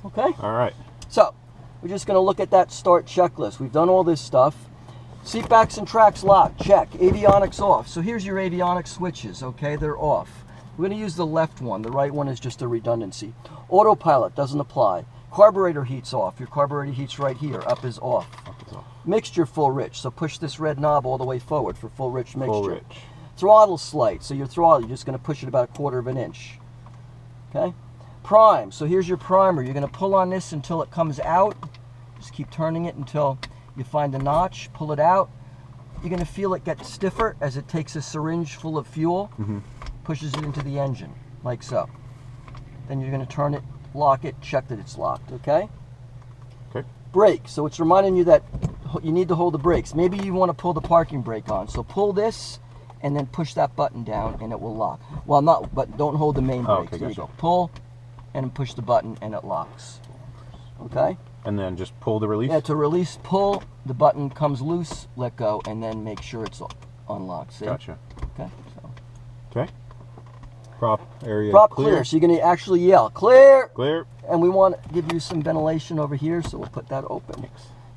Okay? All right. So, we're just going to look at that start checklist. We've done all this stuff. Seat backs and tracks locked, check. Avionics off. So here's your avionics switches, okay? They're off. We're going to use the left one. The right one is just a redundancy. Autopilot doesn't apply. Carburetor heat's off. Your carburetor heat's right here. Up is off. Mixture full rich. So push this red knob all the way forward for full rich mixture. Full rich. Throttle slight. So your throttle, you're just going to push it about 1/4 of an inch. Okay? Prime. So here's your primer. You're going to pull on this until it comes out. Just keep turning it until you find a notch. Pull it out. You're going to feel it get stiffer as it takes a syringe full of fuel, pushes it into the engine, like so. Then you're going to turn it, lock it, check that it's locked, okay? Okay. Brake. So it's reminding you that you need to hold the brakes. Maybe you want to pull the parking brake on. So pull this and then push that button down and it will lock. Well, not, but don't hold the main brake. Okay, there you gotcha. go. Pull and push the button and it locks. Okay? And then just pull the release? Yeah, to release, pull, the button comes loose, let go, and then make sure it's unlocked. See? Gotcha. Okay. So. Okay. Prop area Prop clear. So you're going to actually yell, clear! Clear. And we want to give you some ventilation over here, so we'll put that open.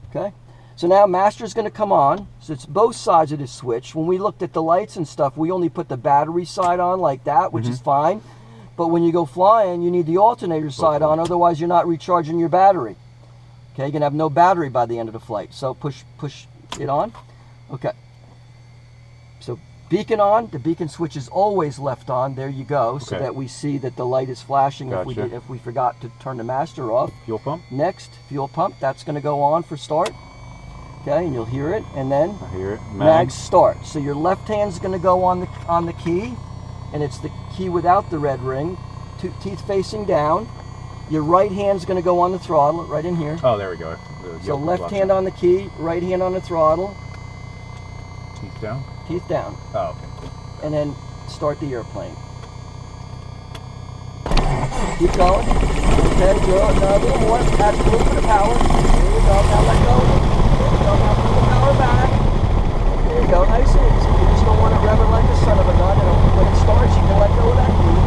Okay? So now master's going to come on. So it's both sides of this switch. When we looked at the lights and stuff, we only put the battery side on like that, which is fine. But when you go flying, you need the alternator side on, otherwise you're not recharging your battery. Okay, you're going to have no battery by the end of the flight. So push it on. Okay. So beacon on. The beacon switch is always left on. There you go, so that we see that the light is flashing if we forgot to turn the master off. Fuel pump. Next, fuel pump. That's going to go on for start. Okay, and you'll hear it. And then I hear it. mag start. So your left hand's going to go on the key, and it's the key without the red ring. Teeth facing down. Your right hand's going to go on the throttle, right in here. Oh, there we go. So left hand on the key, right hand on the throttle. Teeth down? Teeth down. Oh, okay. And then start the airplane. Keep going. Okay, good. Now a little more. Add a little bit of power. There you go. Now let go. There you go. Now pull the power back. There you go. Nice and easy. You just don't want it revving like the son of a gun. And when it starts, you can let go of that key.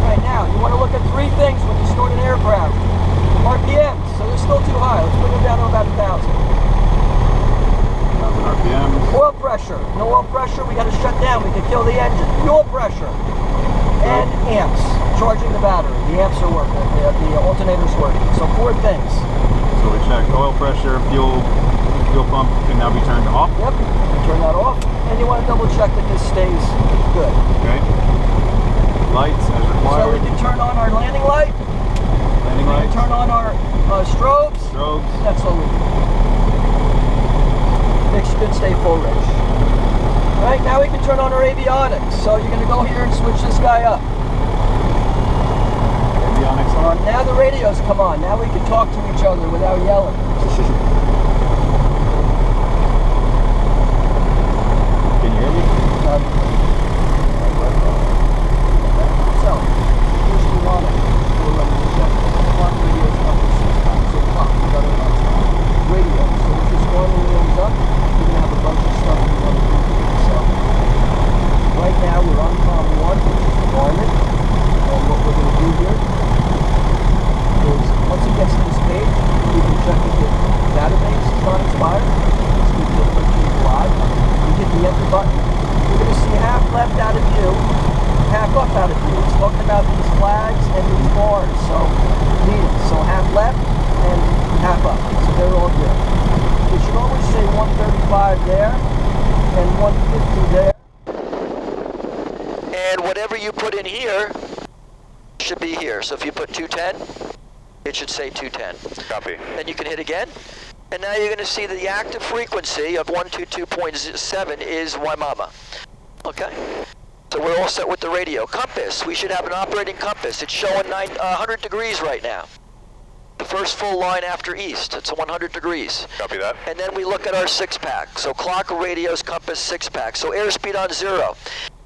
Right now, you want to look at 3 things when you start an aircraft. RPMs, so they're still too high. Let's bring them down to about 1,000. 1,000 RPMs. Oil pressure. No oil pressure, we got to shut down. We can kill the engine. Fuel pressure. And amps. Charging the battery. The amps are working. The alternator's working. So 4 things. So we check oil pressure, fuel pump can now be turned off. Yep. Turn that off. And you want to double check that this stays good. Okay. Lights as required. So we can turn on our landing light. Landing We lights. can turn on our strobes. Strobes. That's all we do. Make sure it stay full rich. All right, now we can turn on our avionics. So you're going to go here and switch this guy up. Avionics on. Now the radios come on. Now we can talk to each other without yelling. Can you hear me? So, here's the monitor. We're running the check. Clock radios up to 6 times. So clock, we got it on radio. So if this one rings up, you're going to have a bunch of stuff you want to do for yourself. Right now we're on COM 1, which is the garment. And what we're going to do here is, once it gets to this page, we can check if the database is not expired. Let's do the purchase live. You hit the enter button. You're going to see half left out of view, half up out of view. It's talking about these flags and these bars. So, needed. So half left and half up. So they're all good. You should always say 135 there and 150 there. And whatever you put in here should be here. So if you put 210, it should say 210. Copy. Then you can hit again. And now you're going to see that the active frequency of 122.7 is Waimama. Okay? So we're all set with the radio. Compass. We should have an operating compass. It's showing 100 degrees right now. The first full line after east. It's 100 degrees. Copy that. And then we look at our 6-pack. So clock, radios, compass, 6-pack. So airspeed on 0.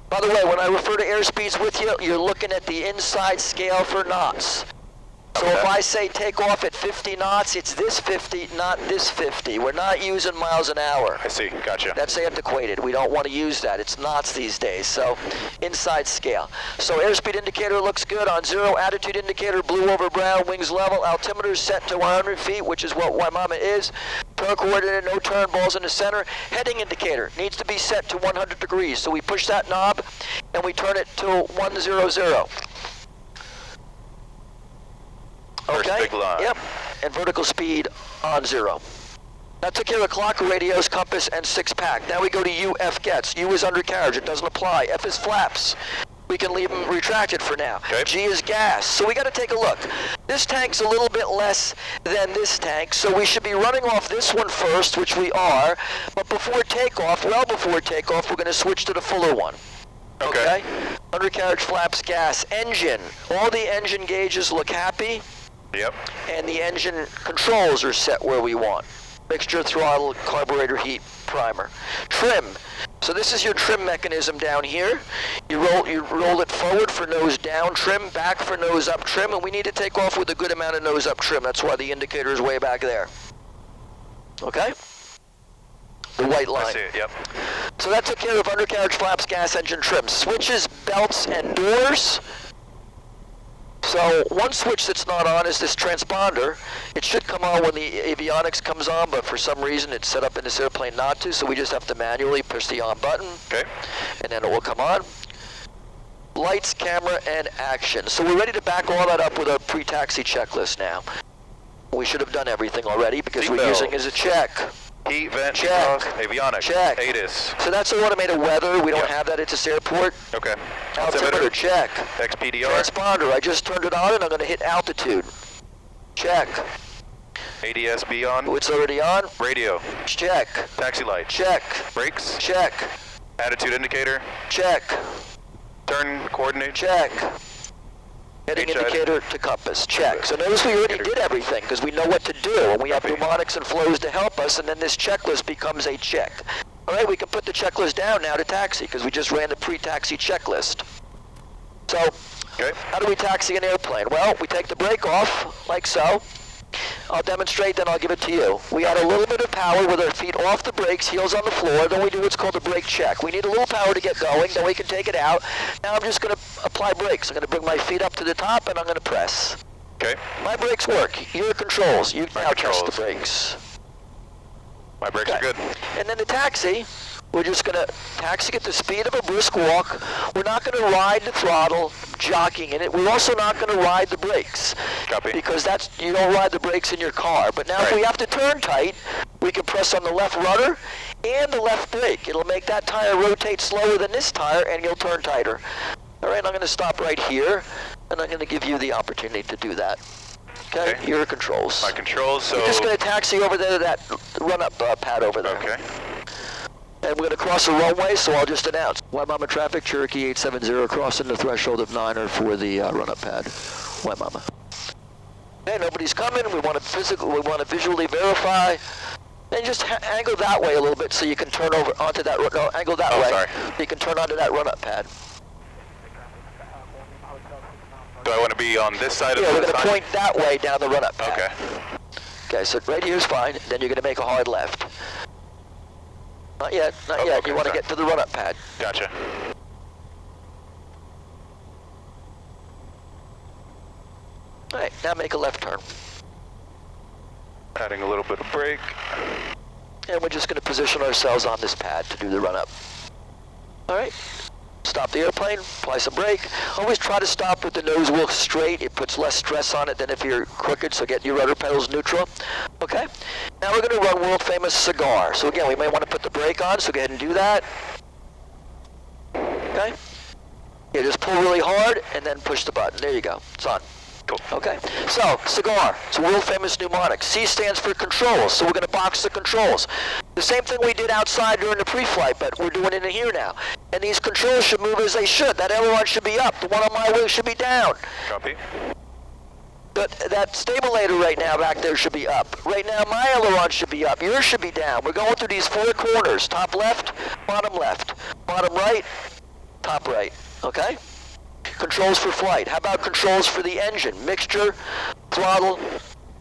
By the way, when I refer to airspeeds with you, you're looking at the inside scale for knots. So if I say take off at 50 knots, it's this 50, not this 50. We're not using miles an hour. I see, gotcha. That's antiquated. We don't want to use that. It's knots these days, so inside scale. So airspeed indicator looks good on 0, attitude indicator blue over brown, wings level, altimeter set to 100 feet, which is what Waimama is. Turn coordinated, no turn, balls in the center. Heading indicator needs to be set to 100 degrees. So we push that knob and we turn it to 100. First Okay, big line. yep, and vertical speed on 0. That took care of clock, radios, compass, and 6-pack. Now we go to U, F gets. U is undercarriage, it doesn't apply. F is flaps. We can leave them retracted for now. Okay. G is gas. So we got to take a look. This tank's a little bit less than this tank, so we should be running off this one first, which we are. But before takeoff, well before takeoff, we're going to switch to the fuller one. Okay. Undercarriage, flaps, gas, engine. All the engine gauges look happy. Yep. And the engine controls are set where we want. Mixture, throttle, carburetor, heat, primer. Trim. So this is your trim mechanism down here. You roll it forward for nose down trim, back for nose up trim, and we need to take off with a good amount of nose up trim. That's why the indicator is way back there. Okay? The white line. I see it, yep. So that took care of undercarriage, flaps, gas, engine, trim. Switches, belts, and doors. So one switch that's not on is this transponder. It should come on when the avionics comes on, but for some reason it's set up in this airplane not to, so we just have to manually push the on button. Okay. And then it will come on. Lights, camera, and action. So we're ready to back all that up with our pre-taxi checklist now. We should have done everything already because we're using it as a check. Heat, vent, check. exhaust, avionics, Check. ATIS. So that's automated weather. We don't have that at this airport. Okay. Altimeter, check. XPDR. Transponder, I just turned it on and I'm going to hit altitude. Check. ADS-B on. Oh, it's already on. Radio. Check. Taxi light. Check. Brakes. Check. Attitude indicator. Check. Turn coordinate. Check. Heading HID. indicator to compass. Check. So notice we already did everything because we know what to do, and we have mnemonics and flows to help us, and then this checklist becomes a check. All right, we can put the checklist down now to taxi because we just ran the pre-taxi checklist. So, how do we taxi an airplane? Well, we take the brake off, like so. I'll demonstrate, then I'll give it to you. We add a little bit of power with our feet off the brakes, heels on the floor, then we do what's called a brake check. We need a little power to get going, then we can take it out. Now I'm just going to apply brakes. I'm going to bring my feet up to the top, and I'm going to press. Okay. My brakes work. Your controls. You now test the brakes. My brakes are good. And then the taxi, we're just going to taxi at the speed of a brisk walk. We're not going to ride the throttle, jockeying in it. We're also not going to ride the brakes. Copy. Because you don't ride the brakes in your car. But now if we have to turn tight, we can press on the left rudder and the left brake. It'll make that tire rotate slower than this tire, and you'll turn tighter. All right, I'm going to stop right here, and I'm going to give you the opportunity to do that. Okay, your controls. My controls, so... We're just going to taxi over there to that run-up pad over there. Okay. And we're going to cross the runway, so I'll just announce. Waimama traffic, Cherokee 870, crossing the threshold of 9er for the run-up pad. Waimama. Okay, nobody's coming. We want to visually verify. And just angle that way a little bit so you can turn over onto that, no, angle that way. Sorry. So you can turn onto that run-up pad. Do I want to be on this side of the sign? Yeah, we're going to point that way down the run-up pad. Okay. Okay, so right here's fine. Then you're going to make a hard left. Not yet, not yet. Okay, You want to get to the run-up pad. Gotcha. All right, now make a left turn. Adding a little bit of brake. And we're just going to position ourselves on this pad to do the run-up. All right. Stop the airplane, apply some brake. Always try to stop with the nose wheel straight. It puts less stress on it than if you're crooked, so get your rudder pedals neutral. Okay? Now we're going to run world-famous cigar. So again, we may want to put the brake on, so go ahead and do that. Okay? Yeah, just pull really hard and then push the button. There you go. It's on. Cool. Okay, so cigar, it's a world-famous mnemonic. C stands for controls, so we're going to box the controls. The same thing we did outside during the pre-flight, but we're doing it in here now. And these controls should move as they should. That aileron should be up. The one on my wing should be down. Copy. But that stabulator right now back there should be up. Right now, my aileron should be up. Yours should be down. We're going through these 4 corners. Top left, bottom right, top right. Okay? Controls for flight. How about controls for the engine? Mixture, throttle,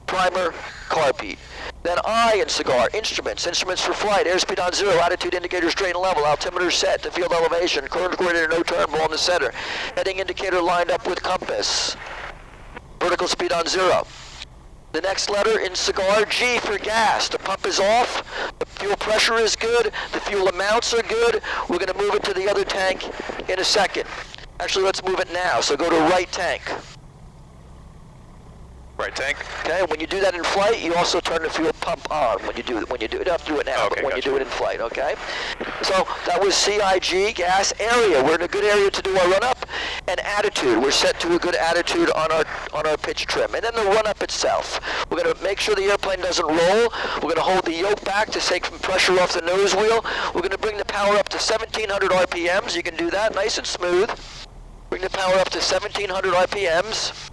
primer, carb heat. Then I in cigar, instruments for flight, airspeed on 0, attitude indicator straight and level, altimeter set to field elevation, current coordinator no turn, ball in the center, heading indicator lined up with compass, vertical speed on 0. The next letter in cigar, G for gas. The pump is off, the fuel pressure is good, the fuel amounts are good. We're going to move it to the other tank in a second. Actually, let's move it now, so go to right tank. Right tank. Okay, when you do that in flight, you also turn the fuel pump on. When you do it, you don't have to do it now, Okay, but when gotcha. you do it in flight, okay? So that was CIG, gas area. We're in a good area to do our run-up. And attitude, we're set to a good attitude on our pitch trim. And then the run-up itself. We're going to make sure the airplane doesn't roll. We're going to hold the yoke back to take some pressure off the nose wheel. We're going to bring the power up to 1,700 RPMs. You can do that nice and smooth. Bring the power up to 1,700 RPMs.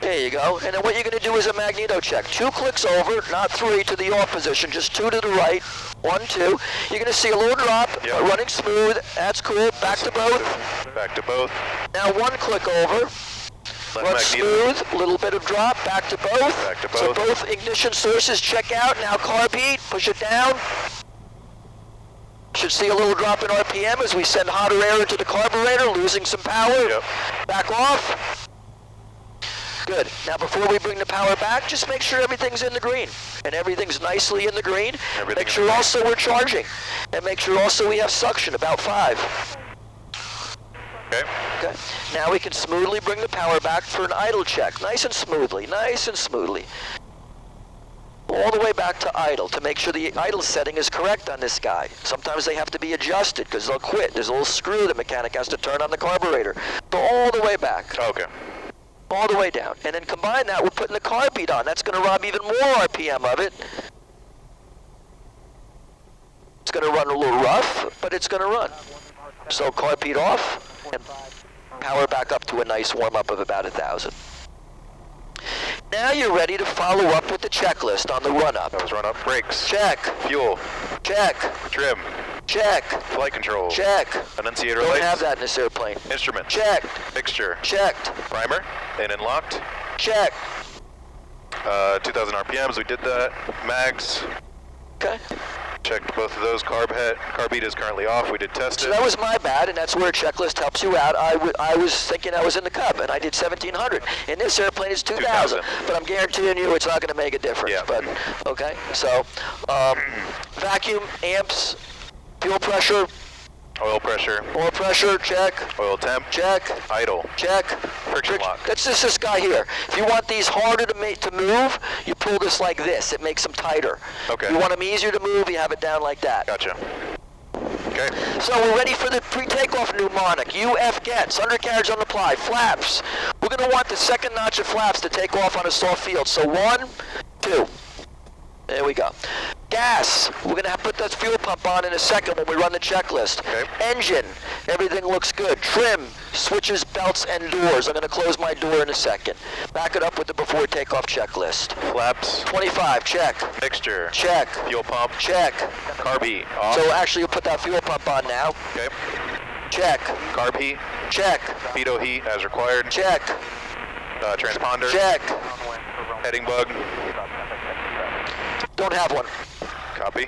There you go. And then what you're going to do is a magneto check. 2 clicks over, not 3 to the off position, just 2 to the right. 1, 2. You're going to see a little drop, running smooth. That's cool. Back to both. Back to both. Now 1 click over. Run smooth, a little bit of drop, back to both. Back to both. So both ignition sources check out. Now carb heat, push it down. Should see a little drop in RPM as we send hotter air into the carburetor, losing some power. Yep. Back off. Good. Now before we bring the power back, just make sure everything's in the green. And everything's nicely in the green. Make sure also we're charging. And make sure also we have suction, about 5. Okay. Okay. Now we can smoothly bring the power back for an idle check. Nice and smoothly, nice and smoothly. All the way back to idle to make sure the idle setting is correct on this guy. Sometimes they have to be adjusted because they'll quit. There's a little screw the mechanic has to turn on the carburetor. So all the way back. Okay. All the way down. And then combine that with putting the carb heat on. That's going to rob even more RPM of it. It's going to run a little rough, but it's going to run. So carb heat off and power back up to a nice warm-up of about 1,000. Now you're ready to follow up with the checklist on the run-up. That was run-up. Brakes. Check. Fuel. Check. Trim. Check. Flight control. Check. Annunciator Don't lights. have that in this airplane. Instrument. Checked. Fixture. Checked. Primer. In and locked. Check. 2,000 RPMs. We did that. Mags. Okay. Checked both of those. Carb heat is currently off. We did test So it. that was my bad, and that's where a checklist helps you out. I was thinking I was in the Cub, and I did 1,700. In this airplane, it's 2,000. But I'm guaranteeing you it's not going to make a difference. Yeah. But, okay. So, vacuum, amps, fuel pressure, Oil pressure. check. Oil temp. Check. Idle. Check. Friction lock. That's just this guy here. If you want these harder to move, you pull this like this. It makes them tighter. Okay. If you want them easier to move, you have it down like that. Gotcha. Okay. So we're ready for the pre-takeoff mnemonic. UF gets, undercarriage on the ply, flaps. We're going to want the second notch of flaps to take off on a soft field. So 1, 2. There we go. Gas, we're going to put that fuel pump on in a second when we run the checklist. Okay. Engine, everything looks good. Trim, switches, belts, and doors. I'm going to close my door in a second. Back it up with the before takeoff checklist. Flaps. 25, check. Fixture. Check. Fuel pump. Check. Carb heat. Off. So actually, you'll put that fuel pump on now. Okay. Check. Carb heat. Check. Pitot heat as required. Check. Transponder. Check. Heading bug. Don't have one. Copy.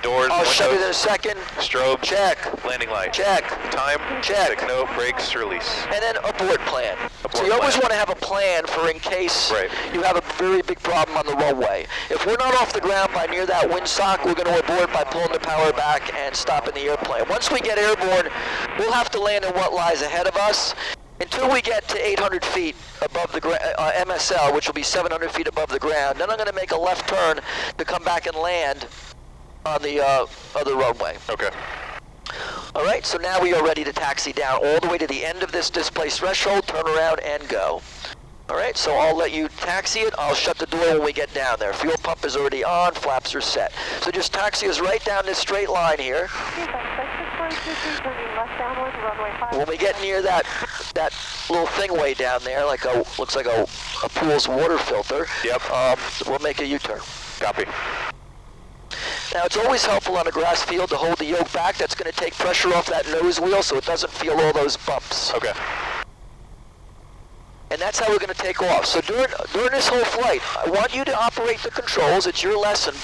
Doors. I'll shut it in a windows, second. Strobe. Check. Landing light. Check. Time. Check. Take note. Brakes. Release. And then abort plan. Abort So you always plan. want to have a plan for in case Right. you have a very big problem on the runway. If we're not off the ground by near that windsock, we're going to abort by pulling the power back and stopping the airplane. Once we get airborne, we'll have to land in what lies ahead of us. Until we get to 800 feet above the MSL, which will be 700 feet above the ground, then I'm going to make a left turn to come back and land on the other runway. Okay. All right, so now we are ready to taxi down all the way to the end of this displaced threshold, turn around and go. All right, so I'll let you taxi it. I'll shut the door when we get down there. Fuel pump is already on, flaps are set. So just taxi us right down this straight line here. When we get near that little thing way down there, like looks like a pool's water filter. Yep. We'll make a U-turn. Copy. Now it's always helpful on a grass field to hold the yoke back. That's going to take pressure off that nose wheel so it doesn't feel all those bumps. Okay. And that's how we're going to take off. So during this whole flight, I want you to operate the controls. It's your lesson,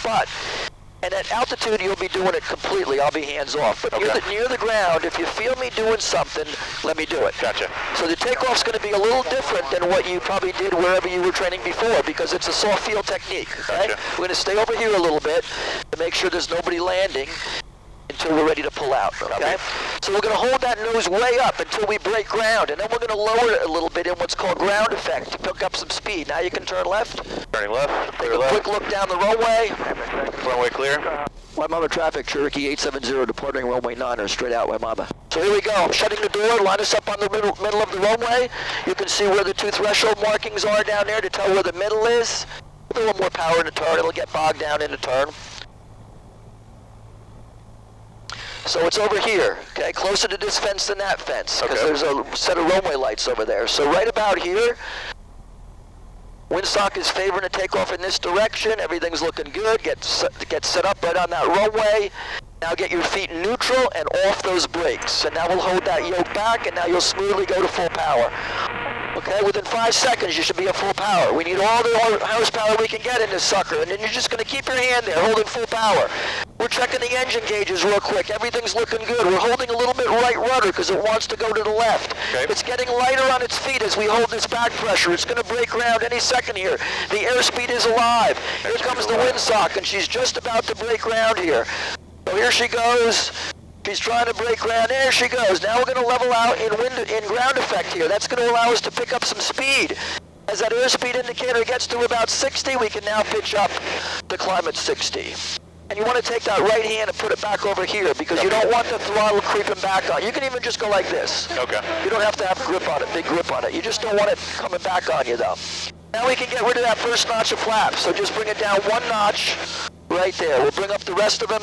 and at altitude, you'll be doing it completely. I'll be hands off. But near the ground, if you feel me doing something, let me do it. Gotcha. So the takeoff's going to be a little different than what you probably did wherever you were training before, because it's a soft field technique. Okay? Gotcha. We're going to stay over here a little bit to make sure there's nobody landing until we're ready to pull out, okay? So we're going to hold that nose way up until we break ground, and then we're going to lower it a little bit in what's called ground effect to pick up some speed. Now you can turn left. Turning left. Take Clear a left. quick look down the runway. Runway clear. Waimaba traffic, Cherokee 870, departing runway 9 or straight out Waimaba. So here we go. I'm shutting the door. Line us up on the middle of the runway. You can see where the two threshold markings are down there to tell where the middle is. A little more power in the turn. It'll get bogged down in the turn. So it's over here, okay, closer to this fence than that fence, because there's a set of runway lights over there. So right about here, windsock is favoring a takeoff in this direction. Everything's looking good. Get set up right on that runway. Now get your feet neutral and off those brakes. And now we'll hold that yoke back, and now you'll smoothly go to full power. Okay, within 5 seconds you should be at full power. We need all the horsepower we can get in this sucker, and then you're just going to keep your hand there, holding full power. We're checking the engine gauges real quick. Everything's looking good. We're holding a little bit right rudder because it wants to go to the left. Okay. It's getting lighter on its feet as we hold this back pressure. It's going to break ground any second here. The airspeed is alive. Here comes the windsock, and she's just about to break ground here. So here she goes. She's trying to break ground. There she goes. Now we're going to level out in ground effect here. That's going to allow us to pick up some speed. As that airspeed indicator gets to about 60, we can now pitch up to climb at 60. And you want to take that right hand and put it back over here because you don't want the throttle creeping back on. You can even just go like this. Okay. You don't have to have grip on it, big grip on it. You just don't want it coming back on you though. Now we can get rid of that first notch of flaps. So just bring it down one notch right there. We'll bring up the rest of them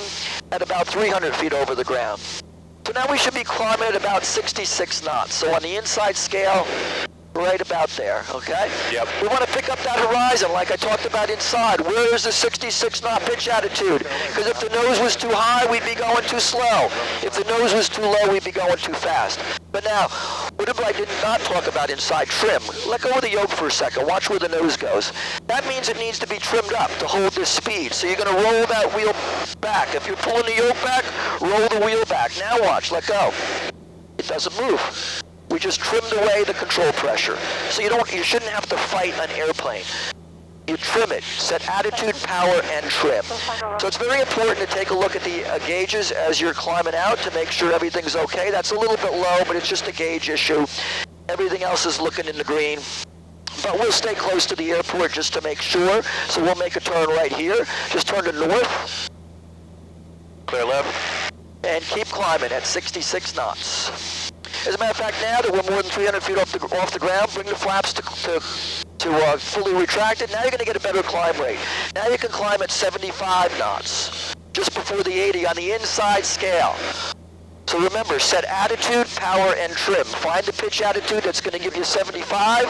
at about 300 feet over the ground. So now we should be climbing at about 66 knots. So on the inside scale, right about there, okay? Yep. We want to pick up that horizon like I talked about inside. Where is the 66 knot pitch attitude? Because if the nose was too high, we'd be going too slow. If the nose was too low, we'd be going too fast. But now, what if I did not talk about inside trim? Let go of the yoke for a second. Watch where the nose goes. That means it needs to be trimmed up to hold this speed. So you're going to roll that wheel back. If you're pulling the yoke back, roll the wheel back. Now watch, let go. It doesn't move. We just trimmed away the control pressure. So you shouldn't have to fight an airplane. You trim it, set attitude, power, and trim. So it's very important to take a look at the gauges as you're climbing out to make sure everything's okay. That's a little bit low, but it's just a gauge issue. Everything else is looking in the green. But we'll stay close to the airport just to make sure. So we'll make a turn right here. Just turn to north. Clear left. And keep climbing at 66 knots. As a matter of fact, now that we're more than 300 feet off the ground, bring the flaps to fully retracted. Now you're going to get a better climb rate. Now you can climb at 75 knots, just before the 80 on the inside scale. So remember, set attitude, power, and trim. Find the pitch attitude that's going to give you 75.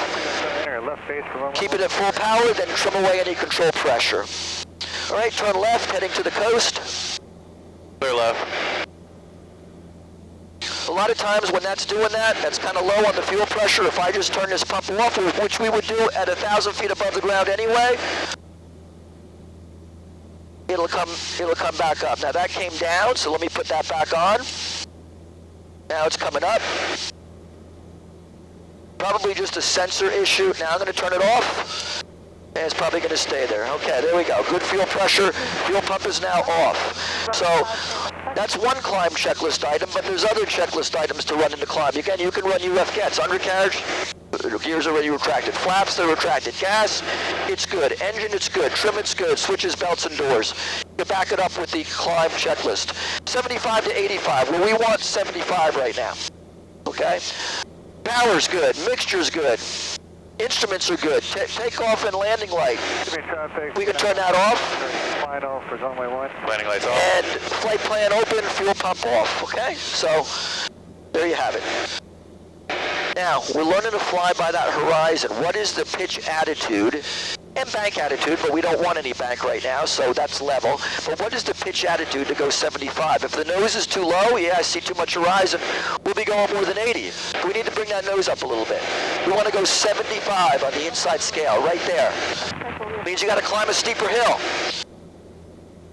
Keep it at full power, then trim away any control pressure. All right, turn left, heading to the coast. Clear left. A lot of times when that's doing that, that's kind of low on the fuel pressure. If I just turn this pump off, which we would do at 1,000 feet above the ground anyway, it'll come back up. Now that came down, so let me put that back on. Now it's coming up. Probably just a sensor issue. Now I'm going to turn it off. And it's probably going to stay there. Okay, there we go. Good fuel pressure. Fuel pump is now off. So that's one climb checklist item, but there's other checklist items to run in the climb. Again, you can run UF gets. Undercarriage, gears already retracted. Flaps, they're retracted. Gas, it's good. Engine, it's good. Trim, it's good. Switches, belts, and doors. You back it up with the climb checklist. 75 to 85. Well, we want 75 right now. Okay? Power's good. Mixture's good. Instruments are good. Takeoff and landing light. We can turn that off. Landing lights off. And flight plan open, fuel pump off. Okay? So, there you have it. Now, we're learning to fly by that horizon. What is the pitch attitude? and bank attitude, but we don't want any bank right now, so that's level. But what is the pitch attitude to go 75? If the nose is too low, yeah, I see too much horizon, we'll be going more than 80. We need to bring that nose up a little bit. We want to go 75 on the inside scale, right there. Means you got to climb a steeper hill.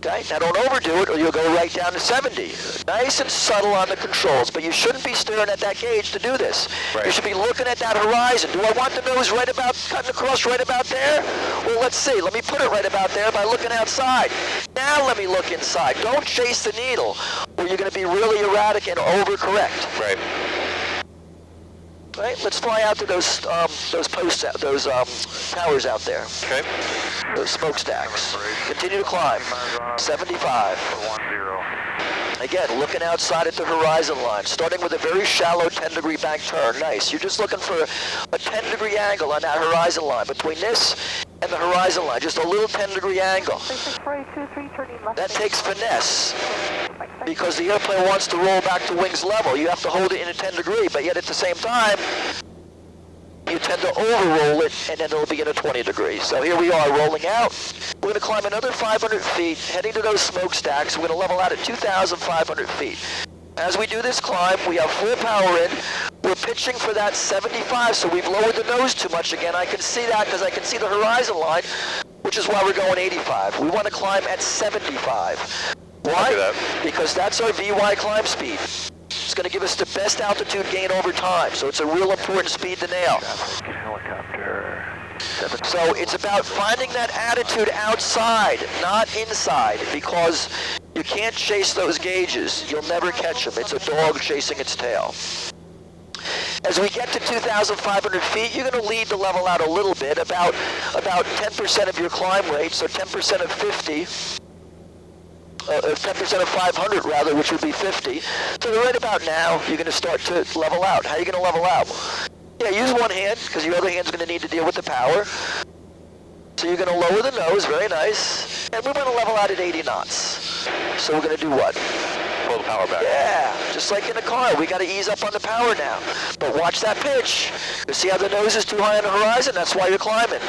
Okay, now don't overdo it or you'll go right down to 70. Nice and subtle on the controls, but you shouldn't be staring at that gauge to do this. Right. You should be looking at that horizon. Do I want the nose right about, cutting across right about there? Well, let's see. Let me put it right about there by looking outside. Now let me look inside. Don't chase the needle or you're going to be really erratic and overcorrect. Right. Right, let's fly out to those posts, those towers out there. Okay. Those smokestacks. Continue to climb. 75. Again, looking outside at the horizon line, starting with a very shallow 10-degree bank turn. Nice. You're just looking for a 10-degree angle on that horizon line between this and the horizon line. Just a little 10-degree angle. That takes finesse because the airplane wants to roll back to wings level. You have to hold it in a 10-degree, but yet at the same time, you tend to overroll it, and then it'll be in a 20-degree. So here we are rolling out. We're going to climb another 500 feet, heading to those smokestacks. We're going to level out at 2,500 feet. As we do this climb, we have full power in. We're pitching for that 75, so we've lowered the nose too much again. I can see that because I can see the horizon line, which is why we're going 85. We want to climb at 75. Why? Because that's our VY climb speed. It's going to give us the best altitude gain over time, so it's a real important speed to nail. So it's about finding that attitude outside, not inside, because you can't chase those gauges. You'll never catch them. It's a dog chasing its tail. As we get to 2,500 feet, you're going to lead the level out a little bit, about 10% of your climb rate, so 10% of 50. 10% of 500 rather, which would be 50. So right about now, you're going to start to level out. How are you going to level out? Yeah, use one hand, because your other hand's going to need to deal with the power. So you're going to lower the nose, very nice. And we're going to level out at 80 knots. So we're going to do what? Pull the power back. Yeah, just like in a car, we got to ease up on the power now. But watch that pitch. You see how the nose is too high on the horizon? That's why you're climbing.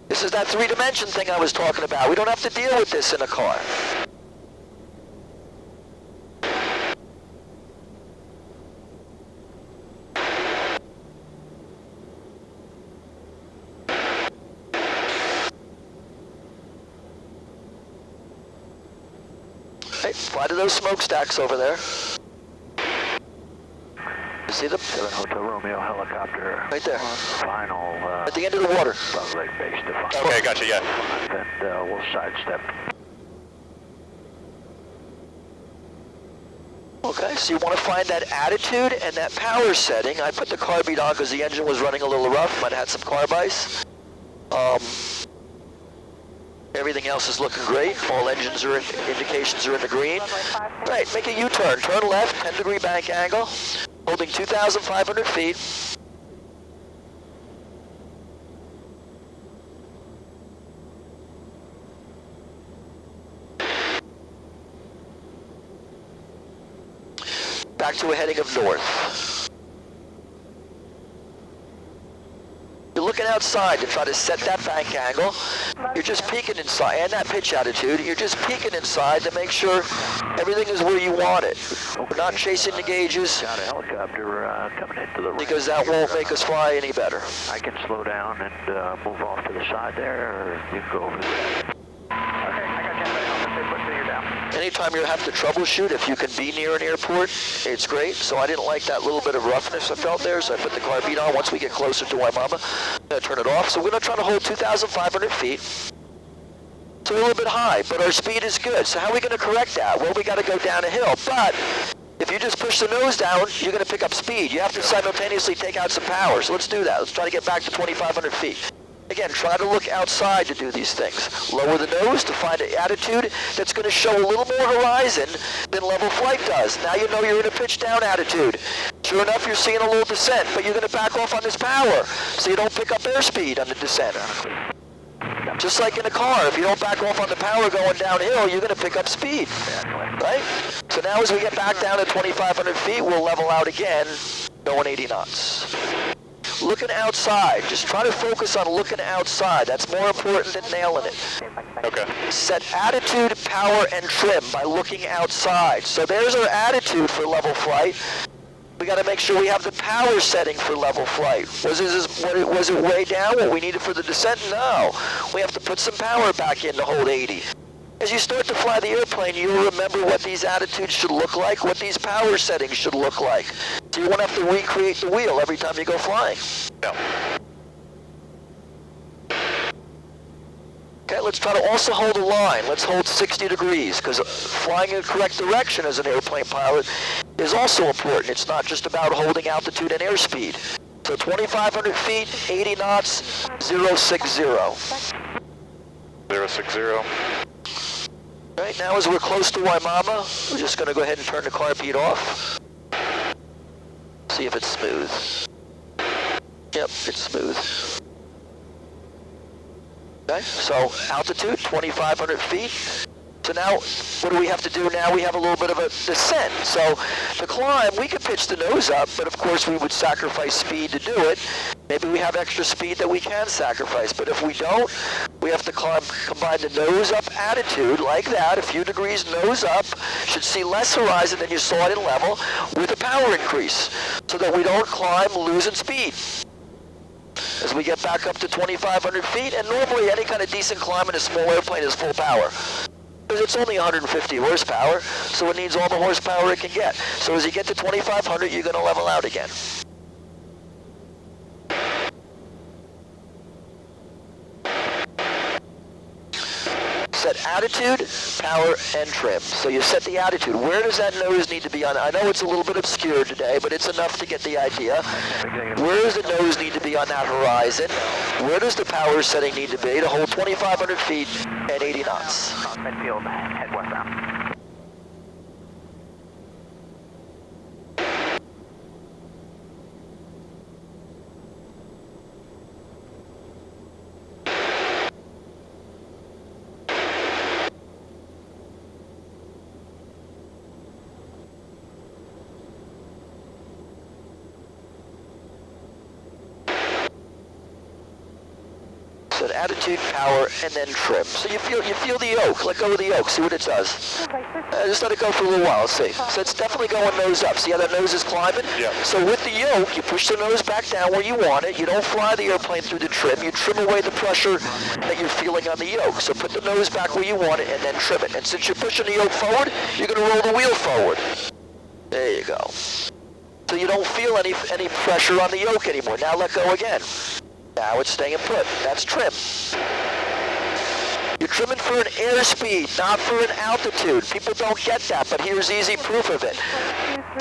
This is that 3-dimension thing I was talking about. We don't have to deal with this in a car. Fly to those smokestacks over there. You see them? 7 Hotel Romeo helicopter. Right there. Final. At the end of the water. Lake base to final. Okay, gotcha, yeah. And we'll sidestep. Okay, so you want to find that attitude and that power setting. I put the carb beat on because the engine was running a little rough. Might have had some carb ice. Everything else is looking great. All engines are indications are in the green. Right, make a U-turn. Turn left, 10-degree bank angle, holding 2,500 feet. Back to a heading of north. You're looking outside to try to set that bank angle. You're just peeking inside, and that pitch attitude. You're just peeking inside to make sure everything is where you want it. We're not chasing the gauges. Got a helicopter coming into the because that won't make us fly any better. I can slow down and move off to the side there, or you can go over there. Anytime you have to troubleshoot, if you can be near an airport, it's great. So I didn't like that little bit of roughness I felt there, so I put the carb beat on. Once we get closer to Waimama, I'm going to turn it off. So we're going to try to hold 2,500 feet. So we're a little bit high, but our speed is good. So how are we going to correct that? Well, we got to go down a hill. But if you just push the nose down, you're going to pick up speed. You have to simultaneously take out some power. So let's do that. Let's try to get back to 2,500 feet. Again, try to look outside to do these things. Lower the nose to find an attitude that's going to show a little more horizon than level flight does. Now you know you're in a pitch down attitude. Sure enough, you're seeing a little descent, but you're going to back off on this power so you don't pick up airspeed on the descent. Just like in a car, if you don't back off on the power going downhill, you're going to pick up speed, right? So now as we get back down to 2,500 feet, we'll level out again, going 80 knots. looking outside. Just try to focus on looking outside. That's more important than nailing it. Okay. Set attitude, power, and trim by looking outside. So there's our attitude for level flight. We got to make sure we have the power setting for level flight. Was it way down what we needed for the descent? No. We have to put some power back in to hold 80. As you start to fly the airplane, you'll remember what these attitudes should look like, what these power settings should look like. So you won't have to recreate the wheel every time you go flying. Yeah. Okay, let's try to also hold a line. Let's hold 60 degrees, because flying in the correct direction as an airplane pilot is also important. It's not just about holding altitude and airspeed. So 2,500 feet, 80 knots, 060. 060. Right, now as we're close to Waimama, we're just going to go ahead and turn the carb heat off. See if it's smooth. Yep, it's smooth. Okay, so altitude, 2,500 feet. So now, what do we have to do now? We have a little bit of a descent. So to climb, we could pitch the nose up, but of course we would sacrifice speed to do it. Maybe we have extra speed that we can sacrifice, but if we don't, we have to combine the nose up attitude like that, a few degrees nose up, should see less horizon than you saw it in level, with a power increase, so that we don't climb losing speed. As we get back up to 2,500 feet, and normally any kind of decent climb in a small airplane is full power. Because it's only 150 horsepower, so it needs all the horsepower it can get. So as you get to 2,500, you're going to level out again. Set attitude, power, and trim. So you set the attitude. Where does that nose need to be on? I know it's a little bit obscure today, but it's enough to get the idea. Where does the nose need to be on that horizon? Where does the power setting need to be to hold 2,500 feet and 80 knots? Midfield, head westbound. Set attitude, power, and then trim. So you feel the yoke. Let go of the yoke. See what it does. Just let it go for a little while. Let's see. So it's definitely going nose up. See how that nose is climbing? Yeah. So with the yoke, you push the nose back down where you want it. You don't fly the airplane through the trim. You trim away the pressure that you're feeling on the yoke. So put the nose back where you want it and then trim it. And since you're pushing the yoke forward, you're going to roll the wheel forward. There you go. So you don't feel any pressure on the yoke anymore. Now let go again. Now it's staying put. That's trim. You're trimming for an airspeed, not for an altitude. People don't get that, but here's easy proof of it.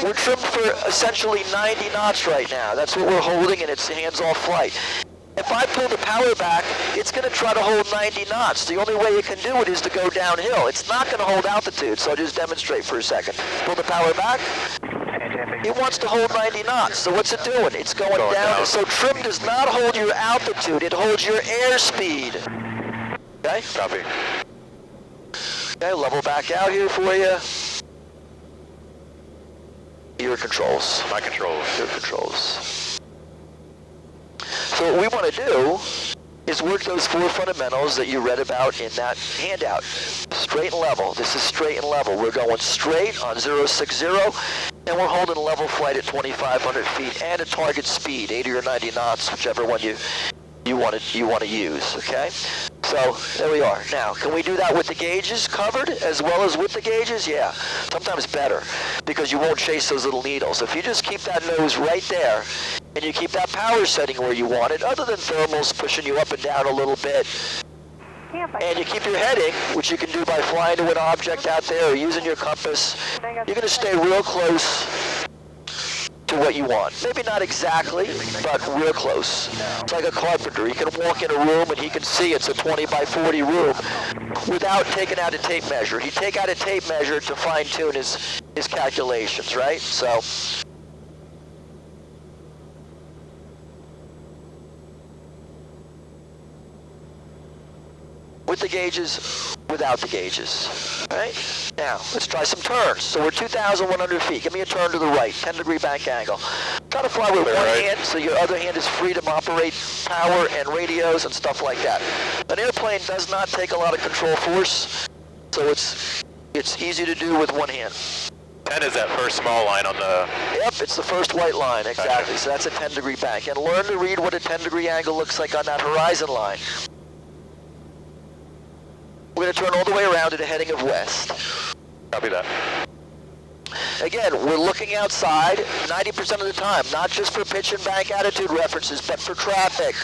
We're trimmed for essentially 90 knots right now. That's what we're holding, and it's hands-off flight. If I pull the power back, it's going to try to hold 90 knots. The only way it can do it is to go downhill. It's not going to hold altitude, so I'll just demonstrate for a second. Pull the power back. It wants to hold 90 knots, so what's it doing? It's going down. So trim does not hold your altitude, it holds your airspeed. Okay? Copy. Okay, level back out here for you. Your controls. My controls. Your controls. So what we want to do is work those 4 fundamentals that you read about in that handout. Straight and level. This is straight and level. We're going straight on 060, and we're holding a level flight at 2,500 feet and a target speed, 80 or 90 knots, whichever one you want to use. Okay. So there we are. Now, can we do that with the gauges covered as well as with the gauges? Yeah. Sometimes better, because you won't chase those little needles. If you just keep that nose right there, and you keep that power setting where you want it, other than thermals pushing you up and down a little bit, and you keep your heading, which you can do by flying to an object out there or using your compass, you're going to stay real close to what you want. Maybe not exactly, but real close. It's like a carpenter. He can walk in a room and he can see it's a 20 by 40 room without taking out a tape measure. He'd take out a tape measure to fine-tune his calculations, right? So with the gauges, without the gauges. All right? Now, let's try some turns. So we're 2,100 feet. Give me a turn to the right, 10-degree bank angle. Try to fly with one hand so your other hand is free to operate power and radios and stuff like that. An airplane does not take a lot of control force, so it's easy to do with one hand. 10 is that first small line on the... Yep, it's the first white line, exactly. Gotcha. So that's a 10-degree bank. And learn to read what a 10-degree angle looks like on that horizon line. We're going to turn all the way around to the heading of west. Copy that. Again, we're looking outside 90% of the time, not just for pitch and bank attitude references, but for traffic.